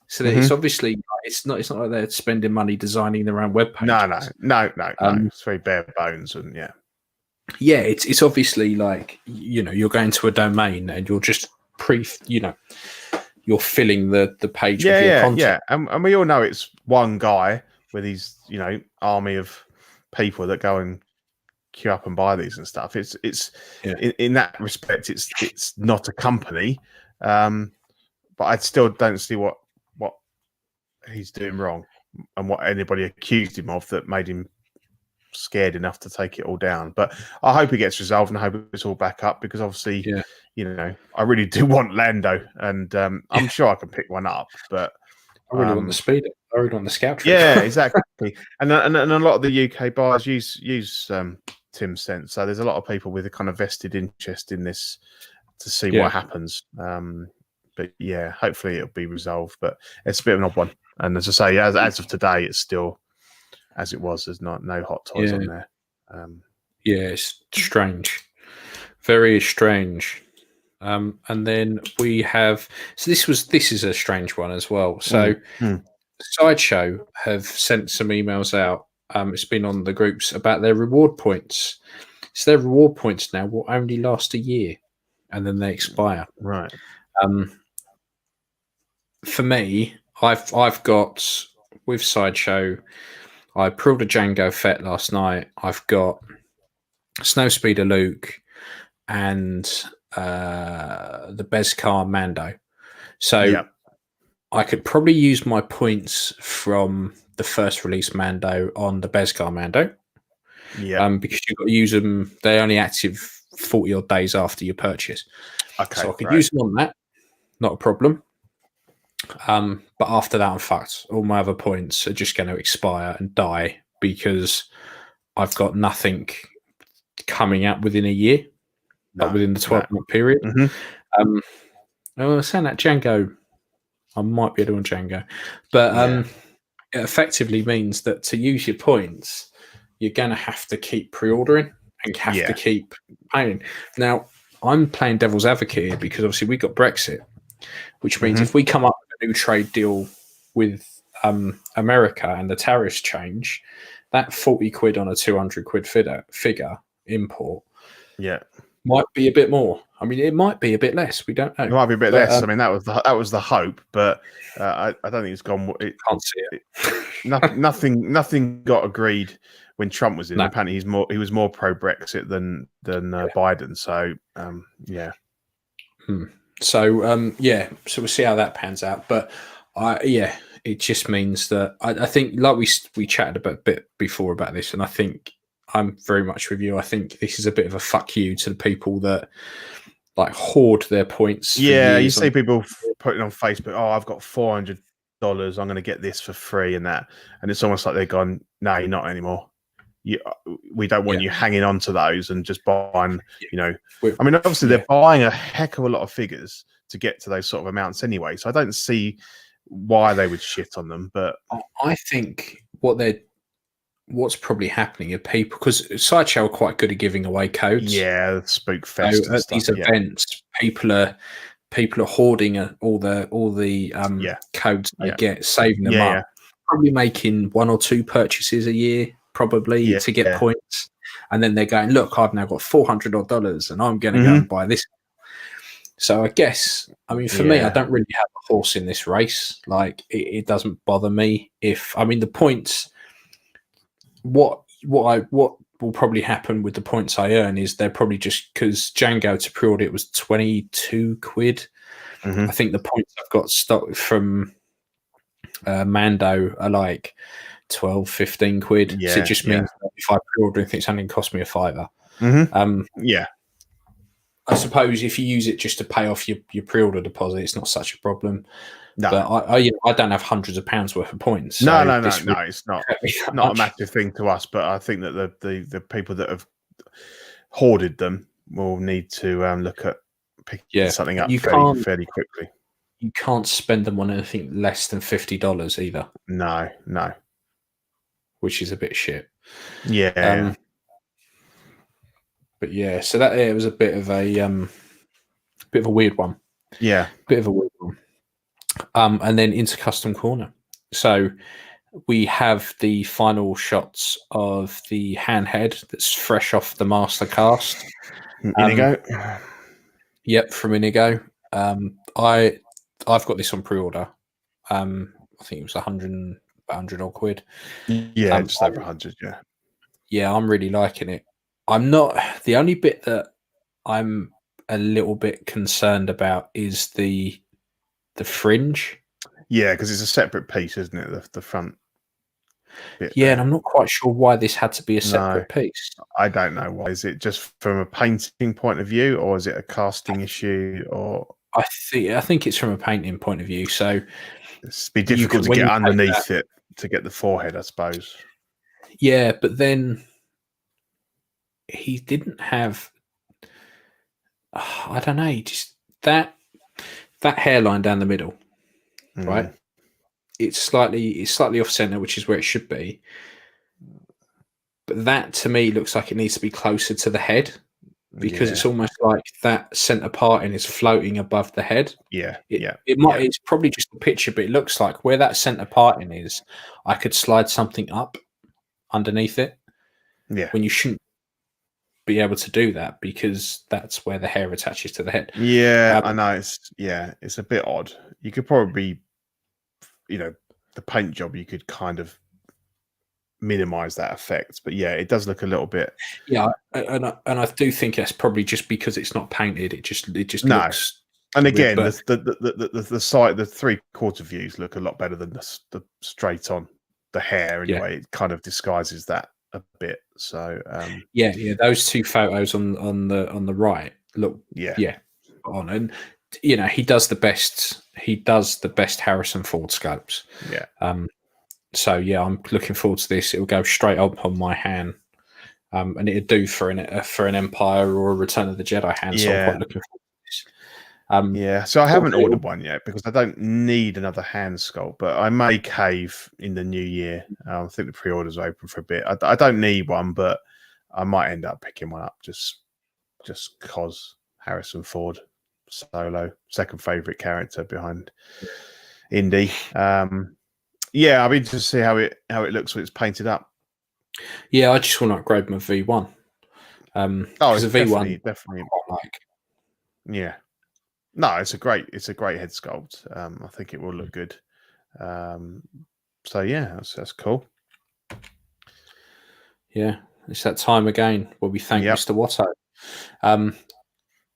so that it's obviously it's not like they're spending money designing their own web pages. No. It's very bare bones, and yeah, it's obviously like you're going to a domain and you're just you're filling the page with your content. Yeah, and we all know it's one guy with his army of people that go and queue up and buy these and stuff. It's in that respect, it's not a company, but I still don't see what he's doing wrong and what anybody accused him of that made him scared enough to take it all down. But I hope it gets resolved, and I hope it's all back up, because obviously I really do want Lando, and I'm sure I can pick one up, but I really want the speeder. I really want the Scout Trooper. Yeah, exactly. and a lot of the UK buyers use Tim's sense, so there's a lot of people with a kind of vested interest in this to see what happens. But yeah, hopefully it'll be resolved. But it's a bit of an odd one, and as I say, as of today, it's still as it was. There's no Hot Toys on there. Yeah, it's strange. Very strange. And then we have this is a strange one as well. So Sideshow have sent some emails out. It's been on the groups about their reward points. So their reward points now will only last a year, and then they expire. Right. For me, I've got with Sideshow. I pulled a Django Fett last night. I've got Snowspeeder Luke and the Beskar Mando. So I could probably use my points from the first release Mando on the Beskar Mando. Yeah. Because you've got to use them. They're only active 40 odd days after your purchase. Okay. So I could use them on that. Not a problem. But after that, I'm fucked. All my other points are just going to expire and die because I've got nothing coming out within a year, not within the 12-month period. Saying that Django, I might be able to on Django, but it effectively means that to use your points, you're going to have to keep pre-ordering and have to keep paying. Now, I'm playing devil's advocate here because obviously we got Brexit, which means if we come up with a new trade deal with America and the tariffs change, that 40 quid on a 200 quid figure import might be a bit more. I mean, it might be a bit less. We don't know. It might be a bit less. I mean, that was the hope, but I don't think it's gone. Can't see it. Nothing got agreed when Trump was in. No. Apparently, he was more pro Brexit than Biden. So So we'll see how that pans out. But it just means that I think, like we chatted a bit before about this, and I think I'm very much with you. I think this is a bit of a fuck you to the people that like hoard their points. Yeah, you see people putting on Facebook, "Oh, I've got $400. I'm going to get this for free," and that, and it's almost like they're gone. No, you're not anymore. We don't want you hanging on to those and just buying. I mean, obviously they're buying a heck of a lot of figures to get to those sort of amounts anyway. So I don't see why they would shit on them. But I think what's probably happening are people, because Sideshow are quite good at giving away codes. Yeah, Spook Fest. So at these events, people are hoarding all the codes they get, saving them up, probably making 1 or 2 purchases a year, probably to get points, and then they're going, "Look, I've now got $400 odd, and I'm going to go and buy this." So I guess, I mean, for me, I don't really have a horse in this race. Like, it doesn't bother me if, I mean, the points. What will probably happen with the points I earn is they're probably just, because Django to pre-order it was 22 quid. I think the points I've got stock from Mando are like 12, 15 quid. So it just means that if I pre-order anything, it's only going to cost me a £5. I suppose if you use it just to pay off your pre-order deposit, it's not such a problem. No. But I don't have hundreds of pounds worth of points. So no, it's not a massive thing to us. But I think that the people that have hoarded them will need to look at picking something up fairly quickly. You can't spend them on anything less than $50 either. No. Which is a bit shit. Yeah. But yeah, so that it was a bit of a weird one. Yeah, bit of a weird one. And then into Custom Corner. So we have the final shots of the handhead that's fresh off the master cast. Inigo. Yep, from Inigo. I've got this on pre-order. I think it was 100 odd quid. Yeah, just over 100. Yeah, I'm really liking it. I'm not. The only bit that I'm a little bit concerned about is the fringe. Yeah, because it's a separate piece, isn't it? The front bit. Yeah, and I'm not quite sure why this had to be a separate piece. I don't know why. Is it just from a painting point of view, or is it a casting issue? Or I think it's from a painting point of view. So it'd be difficult to get underneath it to get the forehead, I suppose. Yeah, but then he didn't have. I don't know. Just that hairline down the middle, right? It's slightly off center, which is where it should be. But that to me looks like it needs to be closer to the head, because it's almost like that center parting is floating above the head. It's probably just a picture, but it looks like where that center parting is, I could slide something up underneath it. Yeah. When you shouldn't be able to do that, because that's where the hair attaches to the head. Yeah, I know. It's a bit odd. You could probably, the paint job, you could kind of minimize that effect, but yeah, it does look a little bit. Yeah, and I do think that's probably just because it's not painted. It just looks. And again, the side, the 3/4 views look a lot better than the straight on. The hair, anyway, it kind of disguises that a bit. So those two photos on the right look on, and he does the best Harrison Ford sculpts. So I'm looking forward to this. It will go straight up on my hand, and it'd do for an Empire or a Return of the Jedi hand. So I'm quite looking forward to this. So I haven't ordered one yet because I don't need another hand sculpt, but I may cave in the new year. I think the pre-orders are open for a bit. I don't need one, but I might end up picking one up just cause Harrison Ford, Solo, second favorite character behind Indy. I'll be interested to see how it looks when it's painted up. Yeah, I just want to upgrade my V1. It's a V1 definitely. Yeah. No, it's a great head sculpt. I think it will look good. That's cool. Yeah, it's that time again where we thank Mr. Watto.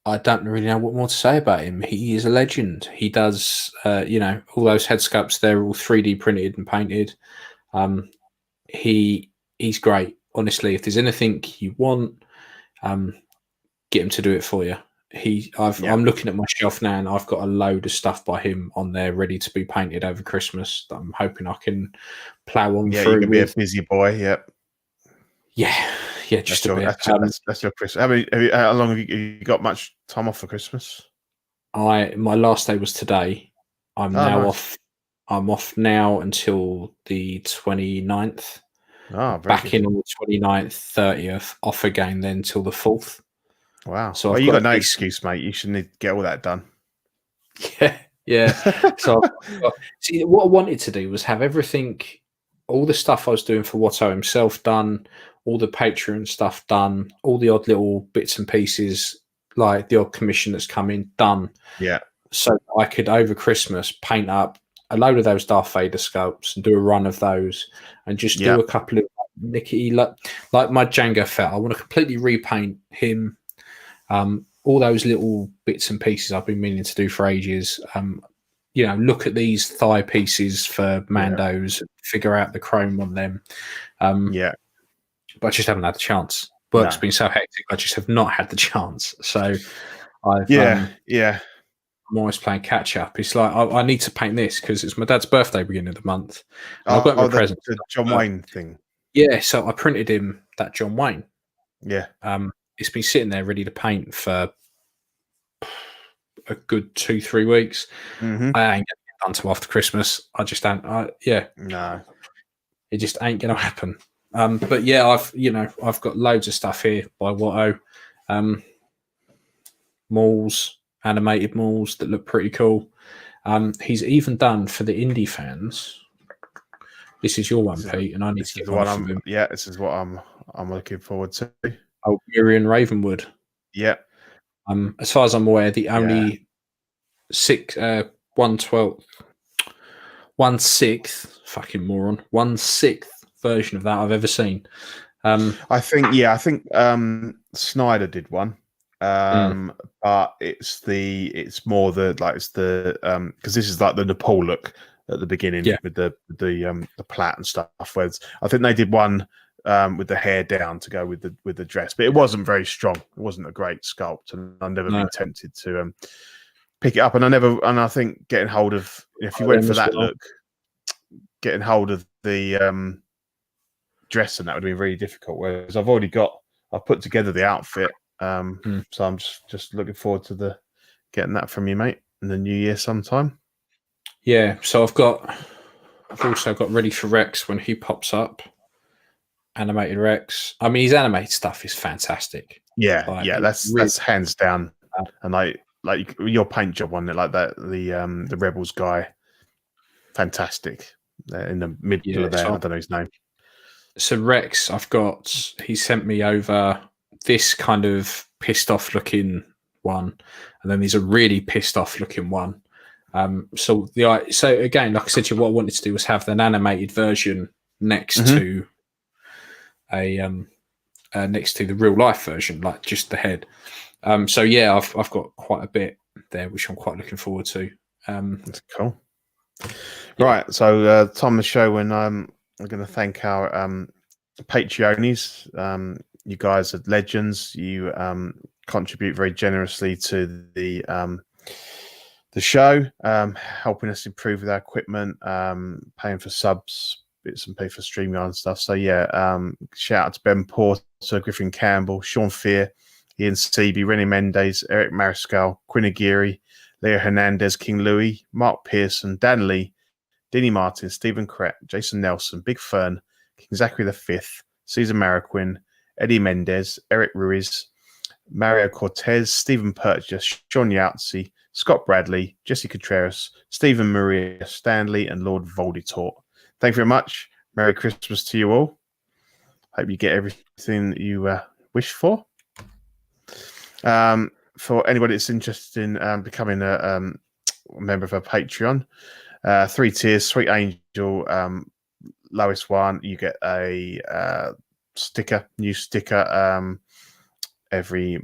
I don't really know what more to say about him. He is a legend. He does, all those head sculpts. They're all 3D printed and painted. He's great. Honestly, if there's anything you want, get him to do it for you. I'm looking at my shelf now, and I've got a load of stuff by him on there ready to be painted over Christmas that I'm hoping I can plow on through. You're gonna be a busy boy. Yep. Yeah, just a bit. That's your Christmas. How long have you got? Much time off for Christmas? My last day was today. I'm now off. I'm off now until the 29th. Back in on the 29th, 30th. Off again then till the 4th. Wow. So you got no excuse, mate. You should need to get all that done. Yeah. So see, what I wanted to do was have everything, all the stuff I was doing for Watto himself done, all the Patreon stuff done, all the odd little bits and pieces, like the odd commission that's come in, done. Yeah. So I could, over Christmas, paint up a load of those Darth Vader sculpts and do a run of those, and just do a couple of nickety, like my Jango Fett. I want to completely repaint him. All those little bits and pieces I've been meaning to do for ages. Look at these thigh pieces for Mandos, figure out the chrome on them. But I just haven't had the chance. Work's been so hectic, I just have not had the chance. So I'm always playing catch up. It's like I need to paint this because it's my dad's birthday beginning of the month. I've got my present. The John Wayne thing. Yeah, so I printed him that John Wayne. Yeah. It's been sitting there ready to paint for a good 2-3 weeks. Mm-hmm. I ain't getting it done till after Christmas. I just don't. No, it just ain't going to happen. But yeah, I've got loads of stuff here by Watto. Malls, animated malls that look pretty cool. He's even done for the indie fans. This is your one, Pete, and I need to get one from him. Yeah, this is what I'm looking forward to. Oh, Miriam Ravenwood. Yeah. As far as I'm aware, the only 1/6 fucking moron, 1/6 version of that I've ever seen. I think Snyder did one. But it's more because this is like the Nepal look at the beginning with the plait and stuff. Whereas I think they did one with the hair down to go with the dress, but it wasn't very strong. It wasn't a great sculpt, and I've never been tempted to pick it up. And I think getting hold of, if you went for that look, getting hold of the dress and that would be really difficult. Whereas I've put together the outfit. So I'm just looking forward to getting that from you, mate, in the new year sometime. Yeah, so I've also got ready for Rex when he pops up. animated Rex. I mean, his animated stuff is fantastic. Yeah, like, yeah, that's hands down. And like your paint job on it, like that, the Rebels guy, fantastic. In the middle of there, I don't know his name. So Rex, he sent me over this kind of pissed off looking one, and then there's a really pissed off looking one. So again, like I said to you, what I wanted to do was have an animated version next to next to the real life version, like just the head. So yeah, I've got quite a bit there, which I'm quite looking forward to. That's cool. Right, so time of the show when we're going to thank our Patreonies. You guys are legends. You contribute very generously to the show, helping us improve with our equipment, paying for subs, bits and pieces for StreamYard and stuff. So yeah, shout out to Ben Porter, Griffin Campbell, Sean Fear, Ian Seeby, Rennie Mendes, Eric Mariscal, Quinn Aguirre, Leo Hernandez, King Louis, Mark Pearson, Dan Lee, Denny Martin, Stephen Crett, Jason Nelson, Big Fern, King Zachary V, Caesar Mariquin, Eddie Mendez, Eric Ruiz, Mario Cortez, Stephen Purchase, Sean Yahtzee, Scott Bradley, Jesse Contreras, Stephen Maria Stanley, and Lord Volditort. Thank you very much. Merry Christmas to you all. Hope you get everything that you wish for. For anybody that's interested in becoming a member of our Patreon, 3 tiers, Sweet Angel, lowest one, you get a new sticker every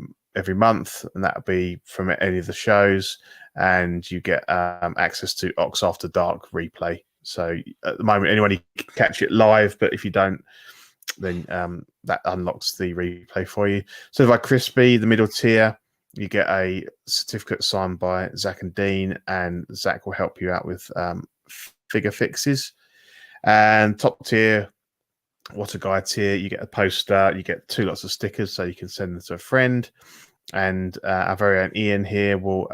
month, and that'll be from any of the shows, and you get access to Ox After Dark replay. So at the moment, anyone can catch it live, but if you don't, then that unlocks the replay for you. So like Crispy, the middle tier, you get a certificate signed by Zach and Dean, and Zach will help you out with figure fixes. And top tier, What a Guy tier, you get a poster, you get 2 lots of stickers, so you can send them to a friend. And our very own Ian here will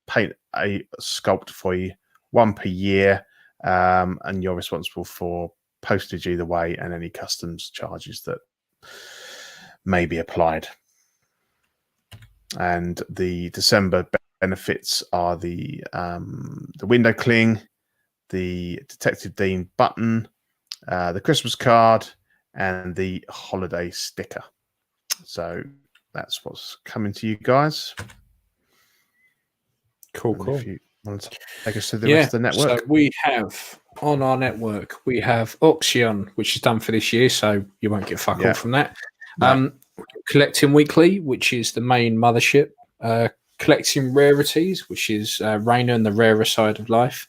paint a sculpt for you, 1 per year, and you're responsible for postage either way and any customs charges that may be applied. And the December benefits are the window cling, the Detective Dean button, the Christmas card, and the holiday sticker. So that's what's coming to you guys. Cool. If you want to take us to the rest of the network. So we have on our network, we have Auction, which is done for this year, so you won't get fuck all from that. No. Collecting Weekly, which is the main mothership. Collecting Rarities, which is Rainer and the rarer side of life.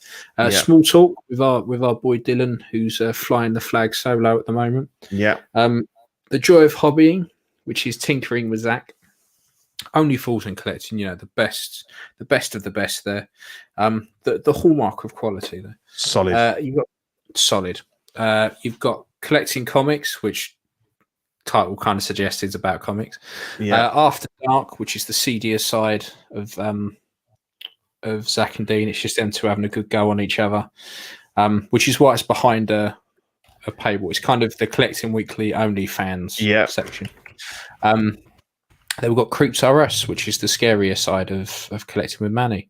Small Talk with our boy Dylan, who's flying the flag solo at the moment. The Joy of Hobbying, which is tinkering with Zach. Only Fools and Collecting, the best of the best there. The hallmark of quality there. Solid. You've got solid. You've got Collecting Comics, which title kind of suggests it's about comics. After Dark, which is the seedier side of Zach and Dean. It's just them two having a good go on each other, which is why it's behind a paywall. It's kind of the Collecting Weekly only fans section. Then we've got Creeps R Us, which is the scarier side of Collecting with Manny.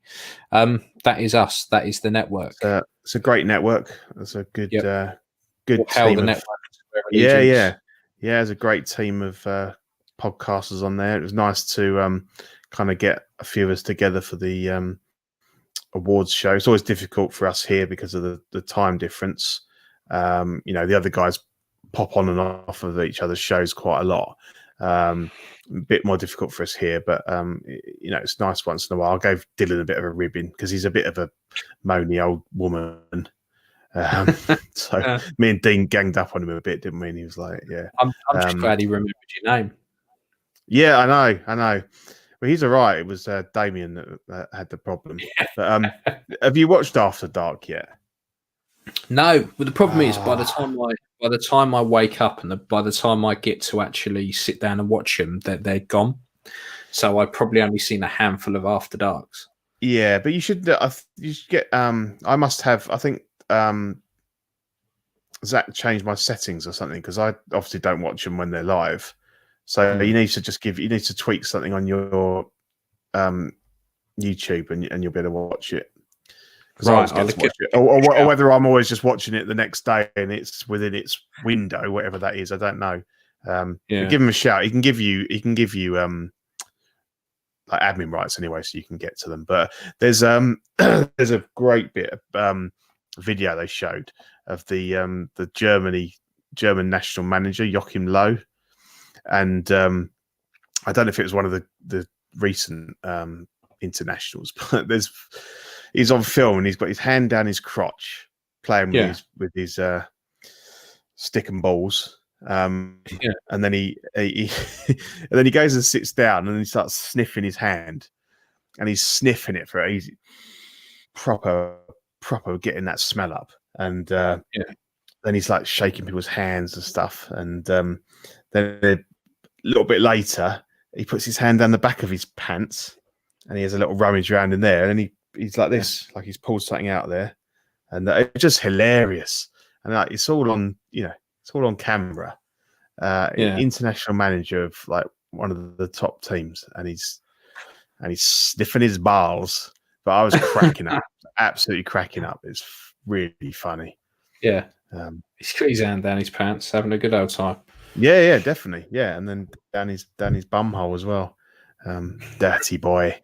That is us. That is the network. It's a great network. It's a good good how team the of, network. There's a great team of podcasters on there. It was nice to kind of get a few of us together for the awards show. It's always difficult for us here because of the time difference. The other guys pop on and off of each other's shows quite a lot. A bit more difficult for us here, but it's nice once in a while. I gave Dylan a bit of a ribbing because he's a bit of a moany old woman. So me and Dean ganged up on him a bit, didn't we? And he was like, I'm just glad he remembered your name. Yeah, I know. Well, he's all right. It was Damien that had the problem. But have you watched After Dark yet? No. Well, the problem is by the time I wake up and by the time I get to actually sit down and watch them, they're gone. So I've probably only seen a handful of After Darks. Yeah, but you should get. I must have. I think Zach changed my settings or something, because I obviously don't watch them when they're live. So you need to tweak something on your YouTube, and you'll be able to watch it. Right, I'll watch it. Or whether I'm always just watching it the next day and it's within its window, whatever that is, I don't know. Give him a shout. He can give you like admin rights anyway, so you can get to them. But there's a great bit of video they showed of the German national manager Joachim Low, and I don't know if it was one of the recent internationals, but he's on film and he's got his hand down his crotch playing with his stick and balls. And then he and then he goes and sits down and he starts sniffing his hand, and he's sniffing it for easy, proper getting that smell up, and then he's like shaking people's hands and stuff, and then a little bit later he puts his hand down the back of his pants and he has a little rummage around in there, and he's like this, like he's pulled something out there, and it's just hilarious, and like it's all on camera. International manager of like one of the top teams, and he's sniffing his balls. But I was cracking up, absolutely cracking up. It's really funny. Yeah, he's got his hand down his pants, having a good old time. Yeah, definitely. Yeah, and then down his bum hole as well. Dirty boy,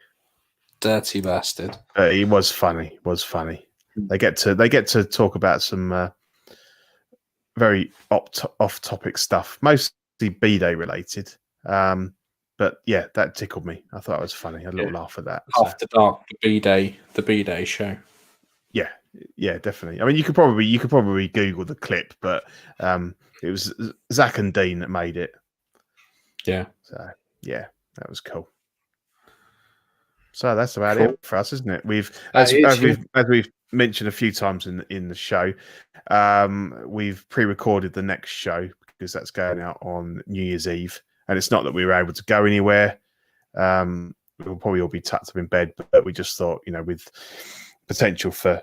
dirty bastard. He was funny. They get to talk about some very off-topic stuff, mostly B-Day related. But yeah, that tickled me. I thought it was funny. I had a little laugh at that. After Dark, the B-Day show. Yeah, definitely. I mean, you could probably Google the clip, but it was Zach and Dean that made it. Yeah. So yeah, that was cool. So that's about it for us, isn't it? As we've mentioned a few times in the show, we've pre-recorded the next show because that's going out on New Year's Eve, and it's not that we were able to go anywhere. We'll probably all be tucked up in bed, but we just thought, with potential for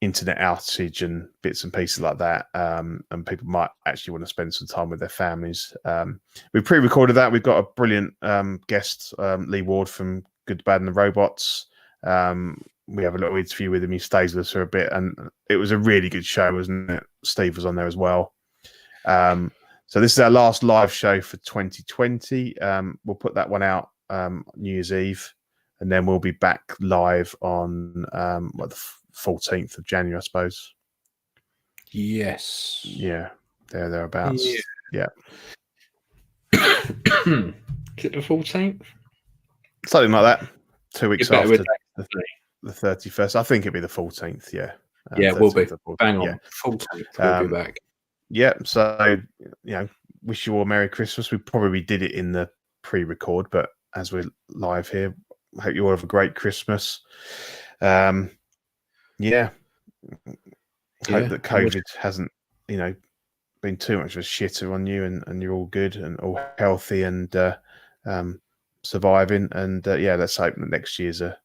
internet outage and bits and pieces like that, and people might actually want to spend some time with their families. We pre-recorded that. We've got a brilliant guest, Lee Ward from Good, Bad and the Robots. We have a little interview with him. He stays with us for a bit, and it was a really good show, wasn't it? Steve was on there as well. So this is our last live show for 2020. We'll put that one out New Year's Eve, and then we'll be back live on the 14th of January, I suppose. Yes. Yeah, thereabouts. Yeah. Is it the 14th? Something like that. 2 weeks after the 31st. I think it'll be the 14th. Yeah. We'll be bang on. 14th. We'll be back. Yeah. So, wish you all a Merry Christmas. We probably did it in the pre-record, but as we're live here, I hope you all have a great Christmas. Hope that COVID hasn't, been too much of a shitter on you, and you're all good and all healthy and surviving. And let's hope that next year's a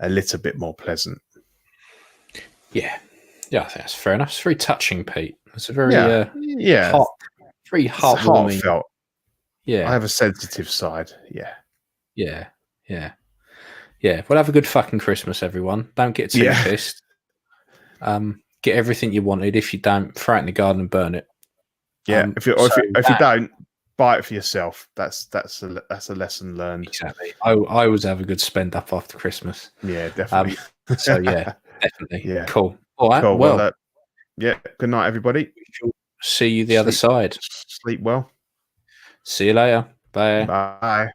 little bit more pleasant. Yeah, I think that's fair enough. It's very touching, Pete. It's a very hot, very heartwarming. Heartfelt. Yeah, I have a sensitive side. Yeah. Well, have a good fucking Christmas, everyone. Don't get too pissed. Get everything you wanted. If you don't, throw it in the garden and burn it. Yeah. If you don't, buy it for yourself. That's a lesson learned. Exactly. I always have a good spend up after Christmas. Yeah, definitely. Definitely. Yeah. Cool. All right. Cool. Well, good night, everybody. See you the other side. Sleep well. See you later. Bye. Bye.